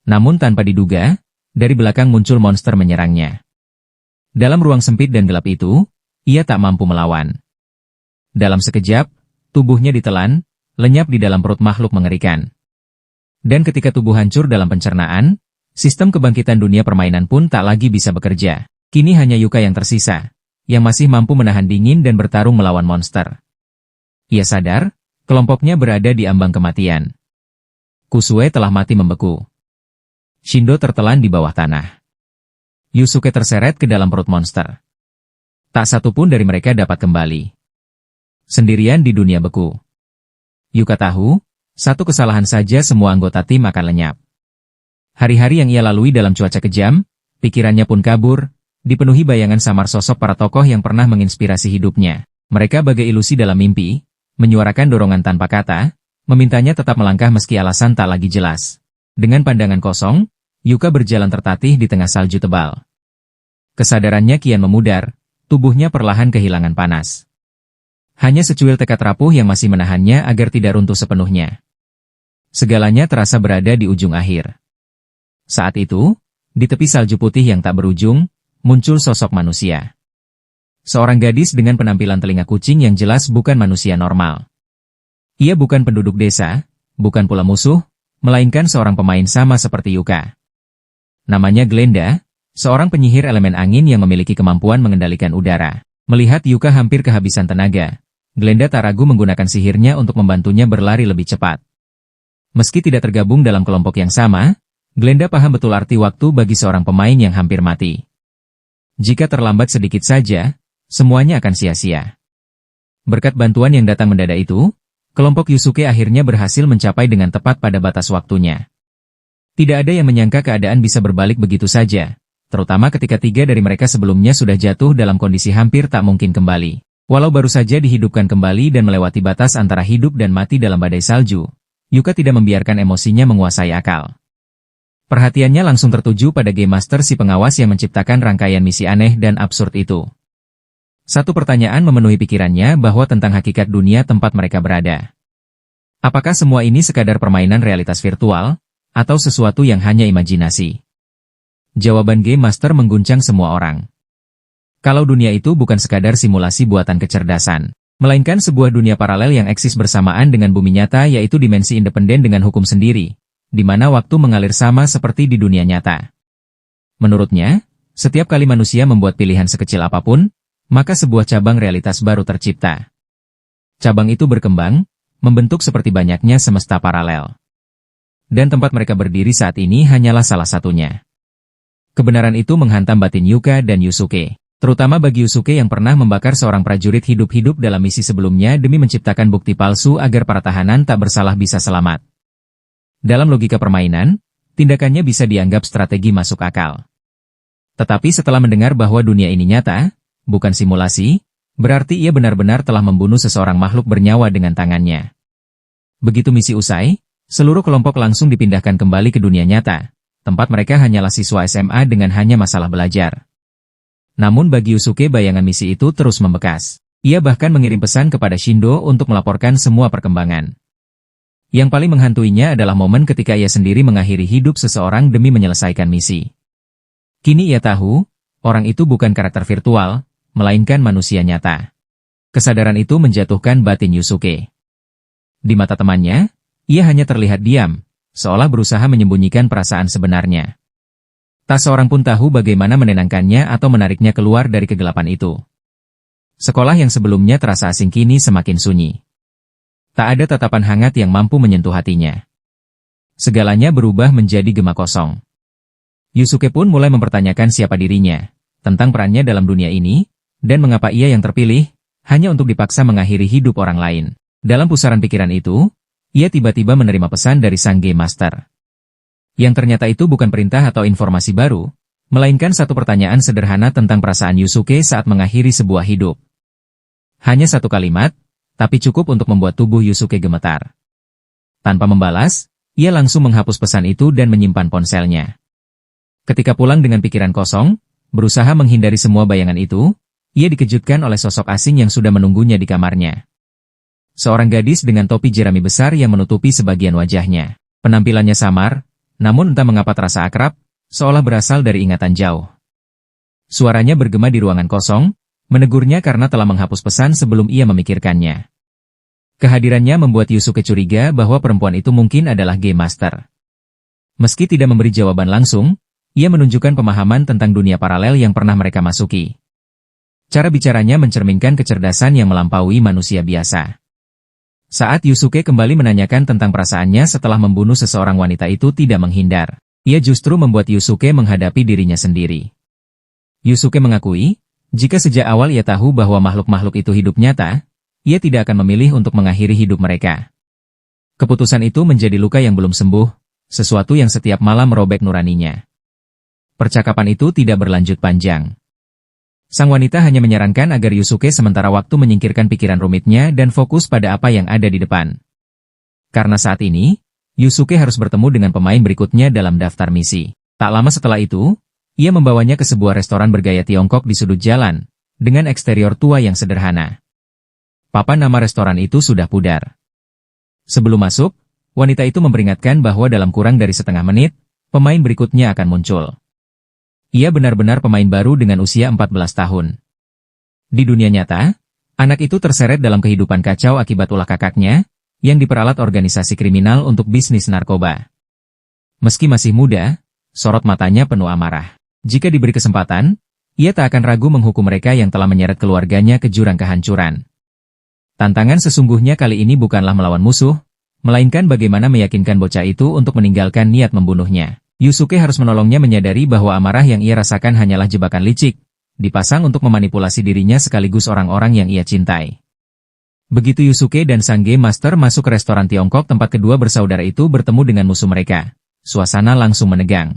Namun tanpa diduga, dari belakang muncul monster menyerangnya. Dalam ruang sempit dan gelap itu, ia tak mampu melawan. Dalam sekejap, tubuhnya ditelan, lenyap di dalam perut makhluk mengerikan. Dan ketika tubuh hancur dalam pencernaan, sistem kebangkitan dunia permainan pun tak lagi bisa bekerja. Kini hanya Yuka yang tersisa, yang masih mampu menahan dingin dan bertarung melawan monster. Ia sadar, kelompoknya berada di ambang kematian. Kusue telah mati membeku. Shindo tertelan di bawah tanah. Yusuke terseret ke dalam perut monster. Tak satu pun dari mereka dapat kembali. Sendirian di dunia beku. Yuka tahu, satu kesalahan saja semua anggota tim akan lenyap. Hari-hari yang ia lalui dalam cuaca kejam, pikirannya pun kabur, dipenuhi bayangan samar sosok para tokoh yang pernah menginspirasi hidupnya. Mereka bagai ilusi dalam mimpi, menyuarakan dorongan tanpa kata, memintanya tetap melangkah meski alasan tak lagi jelas. Dengan pandangan kosong, Yuka berjalan tertatih di tengah salju tebal. Kesadarannya kian memudar, tubuhnya perlahan kehilangan panas. Hanya secuil tekad rapuh yang masih menahannya agar tidak runtuh sepenuhnya. Segalanya terasa berada di ujung akhir. Saat itu, di tepi salju putih yang tak berujung, muncul sosok manusia. Seorang gadis dengan penampilan telinga kucing yang jelas bukan manusia normal. Ia bukan penduduk desa, bukan pula musuh, melainkan seorang pemain sama seperti Yuka. Namanya Glenda, seorang penyihir elemen angin yang memiliki kemampuan mengendalikan udara. Melihat Yuka hampir kehabisan tenaga, Glenda tak ragu menggunakan sihirnya untuk membantunya berlari lebih cepat. Meski tidak tergabung dalam kelompok yang sama, Glenda paham betul arti waktu bagi seorang pemain yang hampir mati. Jika terlambat sedikit saja, semuanya akan sia-sia. Berkat bantuan yang datang mendadak itu, kelompok Yusuke akhirnya berhasil mencapai dengan tepat pada batas waktunya. Tidak ada yang menyangka keadaan bisa berbalik begitu saja, terutama ketika 3 dari mereka sebelumnya sudah jatuh dalam kondisi hampir tak mungkin kembali. Walau baru saja dihidupkan kembali dan melewati batas antara hidup dan mati dalam badai salju, Yuka tidak membiarkan emosinya menguasai akal. Perhatiannya langsung tertuju pada Game Master si pengawas yang menciptakan rangkaian misi aneh dan absurd itu. Satu pertanyaan memenuhi pikirannya bahwa tentang hakikat dunia tempat mereka berada. Apakah semua ini sekadar permainan realitas virtual, atau sesuatu yang hanya imajinasi? Jawaban Game Master mengguncang semua orang. Kalau dunia itu bukan sekadar simulasi buatan kecerdasan, melainkan sebuah dunia paralel yang eksis bersamaan dengan bumi nyata yaitu dimensi independen dengan hukum sendiri, di mana waktu mengalir sama seperti di dunia nyata. Menurutnya, setiap kali manusia membuat pilihan sekecil apapun, maka sebuah cabang realitas baru tercipta. Cabang itu berkembang, membentuk seperti banyaknya semesta paralel. Dan tempat mereka berdiri saat ini hanyalah salah satunya. Kebenaran itu menghantam batin Yuka dan Yusuke, terutama bagi Yusuke yang pernah membakar seorang prajurit hidup-hidup dalam misi sebelumnya demi menciptakan bukti palsu agar para tahanan tak bersalah bisa selamat. Dalam logika permainan, tindakannya bisa dianggap strategi masuk akal. Tetapi setelah mendengar bahwa dunia ini nyata, bukan simulasi, berarti ia benar-benar telah membunuh seseorang makhluk bernyawa dengan tangannya. Begitu misi usai, seluruh kelompok langsung dipindahkan kembali ke dunia nyata, tempat mereka hanyalah siswa SMA dengan hanya masalah belajar. Namun bagi Yusuke bayangan misi itu terus membekas. Ia bahkan mengirim pesan kepada Shindo untuk melaporkan semua perkembangan. Yang paling menghantuinya adalah momen ketika ia sendiri mengakhiri hidup seseorang demi menyelesaikan misi. Kini ia tahu, orang itu bukan karakter virtual, melainkan manusia nyata. Kesadaran itu menjatuhkan batin Yusuke. Di mata temannya, ia hanya terlihat diam, seolah berusaha menyembunyikan perasaan sebenarnya. Tak seorang pun tahu bagaimana menenangkannya atau menariknya keluar dari kegelapan itu. Sekolah yang sebelumnya terasa asing kini semakin sunyi. Tak ada tatapan hangat yang mampu menyentuh hatinya. Segalanya berubah menjadi gema kosong. Yusuke pun mulai mempertanyakan siapa dirinya, tentang perannya dalam dunia ini, dan mengapa ia yang terpilih, hanya untuk dipaksa mengakhiri hidup orang lain. Dalam pusaran pikiran itu, ia tiba-tiba menerima pesan dari sang Game Master. Yang ternyata itu bukan perintah atau informasi baru, melainkan satu pertanyaan sederhana tentang perasaan Yusuke saat mengakhiri sebuah hidup. Hanya satu kalimat, tapi cukup untuk membuat tubuh Yusuke gemetar. Tanpa membalas, ia langsung menghapus pesan itu dan menyimpan ponselnya. Ketika pulang dengan pikiran kosong, berusaha menghindari semua bayangan itu, ia dikejutkan oleh sosok asing yang sudah menunggunya di kamarnya. Seorang gadis dengan topi jerami besar yang menutupi sebagian wajahnya. Penampilannya samar, namun entah mengapa terasa akrab, seolah berasal dari ingatan jauh. Suaranya bergema di ruangan kosong, menegurnya karena telah menghapus pesan sebelum ia memikirkannya. Kehadirannya membuat Yusuke curiga bahwa perempuan itu mungkin adalah Game Master. Meski tidak memberi jawaban langsung, ia menunjukkan pemahaman tentang dunia paralel yang pernah mereka masuki. Cara bicaranya mencerminkan kecerdasan yang melampaui manusia biasa. Saat Yusuke kembali menanyakan tentang perasaannya setelah membunuh seseorang wanita itu tidak menghindar. Ia justru membuat Yusuke menghadapi dirinya sendiri. Yusuke mengakui, jika sejak awal ia tahu bahwa makhluk-makhluk itu hidup nyata, ia tidak akan memilih untuk mengakhiri hidup mereka. Keputusan itu menjadi luka yang belum sembuh, sesuatu yang setiap malam merobek nuraninya. Percakapan itu tidak berlanjut panjang. Sang wanita hanya menyarankan agar Yusuke sementara waktu menyingkirkan pikiran rumitnya dan fokus pada apa yang ada di depan. Karena saat ini, Yusuke harus bertemu dengan pemain berikutnya dalam daftar misi. Tak lama setelah itu, ia membawanya ke sebuah restoran bergaya Tiongkok di sudut jalan, dengan eksterior tua yang sederhana. Papan nama restoran itu sudah pudar. Sebelum masuk, wanita itu memperingatkan bahwa dalam kurang dari setengah menit, pemain berikutnya akan muncul. Ia benar-benar pemain baru dengan usia 14 tahun. Di dunia nyata, anak itu terseret dalam kehidupan kacau akibat ulah kakaknya, yang diperalat organisasi kriminal untuk bisnis narkoba. Meski masih muda, sorot matanya penuh amarah. Jika diberi kesempatan, ia tak akan ragu menghukum mereka yang telah menyeret keluarganya ke jurang kehancuran. Tantangan sesungguhnya kali ini bukanlah melawan musuh, melainkan bagaimana meyakinkan bocah itu untuk meninggalkan niat membunuhnya. Yusuke harus menolongnya menyadari bahwa amarah yang ia rasakan hanyalah jebakan licik, dipasang untuk memanipulasi dirinya sekaligus orang-orang yang ia cintai. Begitu Yusuke dan sang Game Master masuk ke restoran Tiongkok tempat kedua bersaudara itu bertemu dengan musuh mereka, suasana langsung menegang.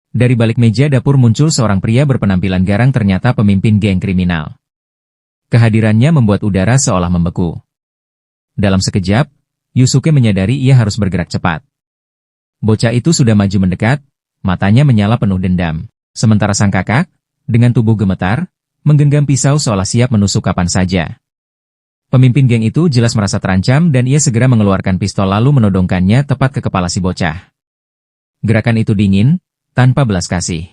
Dari balik meja dapur muncul seorang pria berpenampilan garang ternyata pemimpin geng kriminal. Kehadirannya membuat udara seolah membeku. Dalam sekejap, Yusuke menyadari ia harus bergerak cepat. Bocah itu sudah maju mendekat, matanya menyala penuh dendam. Sementara sang kakak, dengan tubuh gemetar, menggenggam pisau seolah siap menusuk kapan saja. Pemimpin geng itu jelas merasa terancam dan ia segera mengeluarkan pistol lalu menodongkannya tepat ke kepala si bocah. Gerakan itu dingin, tanpa belas kasih.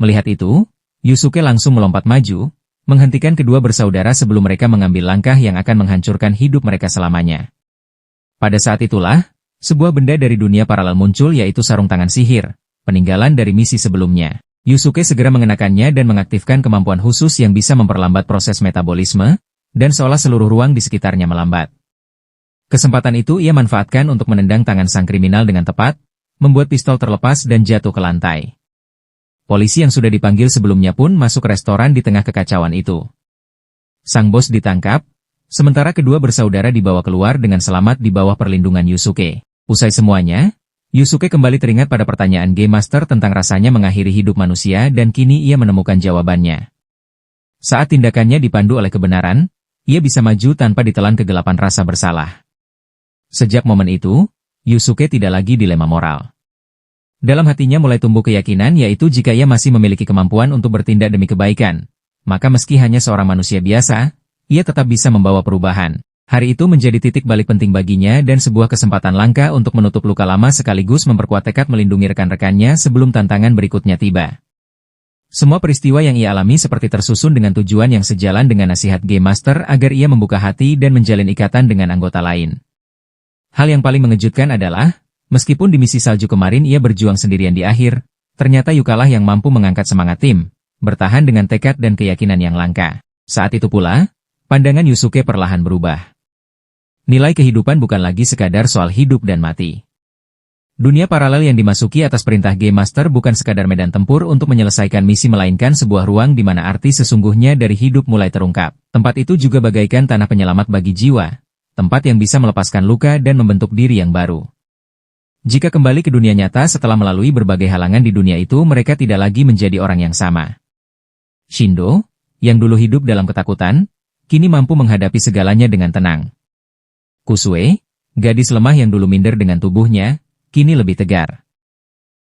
Melihat itu, Yusuke langsung melompat maju, menghentikan kedua bersaudara sebelum mereka mengambil langkah yang akan menghancurkan hidup mereka selamanya. Pada saat itulah, sebuah benda dari dunia paralel muncul yaitu sarung tangan sihir, peninggalan dari misi sebelumnya. Yusuke segera mengenakannya dan mengaktifkan kemampuan khusus yang bisa memperlambat proses metabolisme, dan seolah seluruh ruang di sekitarnya melambat. Kesempatan itu ia manfaatkan untuk menendang tangan sang kriminal dengan tepat, membuat pistol terlepas dan jatuh ke lantai. Polisi yang sudah dipanggil sebelumnya pun masuk ke restoran di tengah kekacauan itu. Sang bos ditangkap, sementara kedua bersaudara dibawa keluar dengan selamat di bawah perlindungan Yusuke. Usai semuanya, Yusuke kembali teringat pada pertanyaan Game Master tentang rasanya mengakhiri hidup manusia dan kini ia menemukan jawabannya. Saat tindakannya dipandu oleh kebenaran, ia bisa maju tanpa ditelan kegelapan rasa bersalah. Sejak momen itu, Yusuke tidak lagi dilema moral. Dalam hatinya mulai tumbuh keyakinan yaitu jika ia masih memiliki kemampuan untuk bertindak demi kebaikan, maka meski hanya seorang manusia biasa, ia tetap bisa membawa perubahan. Hari itu menjadi titik balik penting baginya dan sebuah kesempatan langka untuk menutup luka lama sekaligus memperkuat tekad melindungi rekan-rekannya sebelum tantangan berikutnya tiba. Semua peristiwa yang ia alami seperti tersusun dengan tujuan yang sejalan dengan nasihat Game Master agar ia membuka hati dan menjalin ikatan dengan anggota lain. Hal yang paling mengejutkan adalah, meskipun di misi salju kemarin ia berjuang sendirian di akhir, ternyata Yuka lah yang mampu mengangkat semangat tim, bertahan dengan tekad dan keyakinan yang langka. Saat itu pula, pandangan Yusuke perlahan berubah. Nilai kehidupan bukan lagi sekadar soal hidup dan mati. Dunia paralel yang dimasuki atas perintah Game Master bukan sekadar medan tempur untuk menyelesaikan misi melainkan sebuah ruang di mana arti sesungguhnya dari hidup mulai terungkap. Tempat itu juga bagaikan tanah penyelamat bagi jiwa, tempat yang bisa melepaskan luka dan membentuk diri yang baru. Jika kembali ke dunia nyata setelah melalui berbagai halangan di dunia itu, mereka tidak lagi menjadi orang yang sama. Shindo, yang dulu hidup dalam ketakutan, kini mampu menghadapi segalanya dengan tenang. Kusue, gadis lemah yang dulu minder dengan tubuhnya, kini lebih tegar.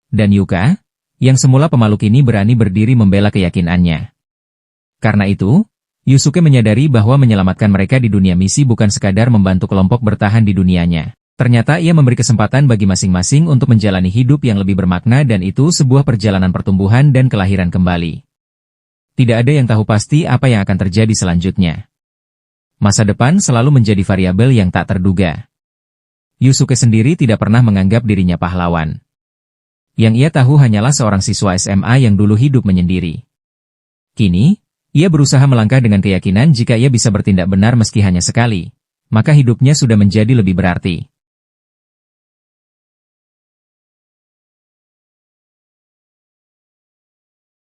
Dan Yuka, yang semula pemalu kini berani berdiri membela keyakinannya. Karena itu, Yusuke menyadari bahwa menyelamatkan mereka di dunia misi bukan sekadar membantu kelompok bertahan di dunianya. Ternyata ia memberi kesempatan bagi masing-masing untuk menjalani hidup yang lebih bermakna dan itu sebuah perjalanan pertumbuhan dan kelahiran kembali. Tidak ada yang tahu pasti apa yang akan terjadi selanjutnya. Masa depan selalu menjadi variabel yang tak terduga. Yusuke sendiri tidak pernah menganggap dirinya pahlawan. Yang ia tahu hanyalah seorang siswa SMA yang dulu hidup menyendiri. Kini, ia berusaha melangkah dengan keyakinan jika ia bisa bertindak benar meski hanya sekali, maka hidupnya sudah menjadi lebih berarti.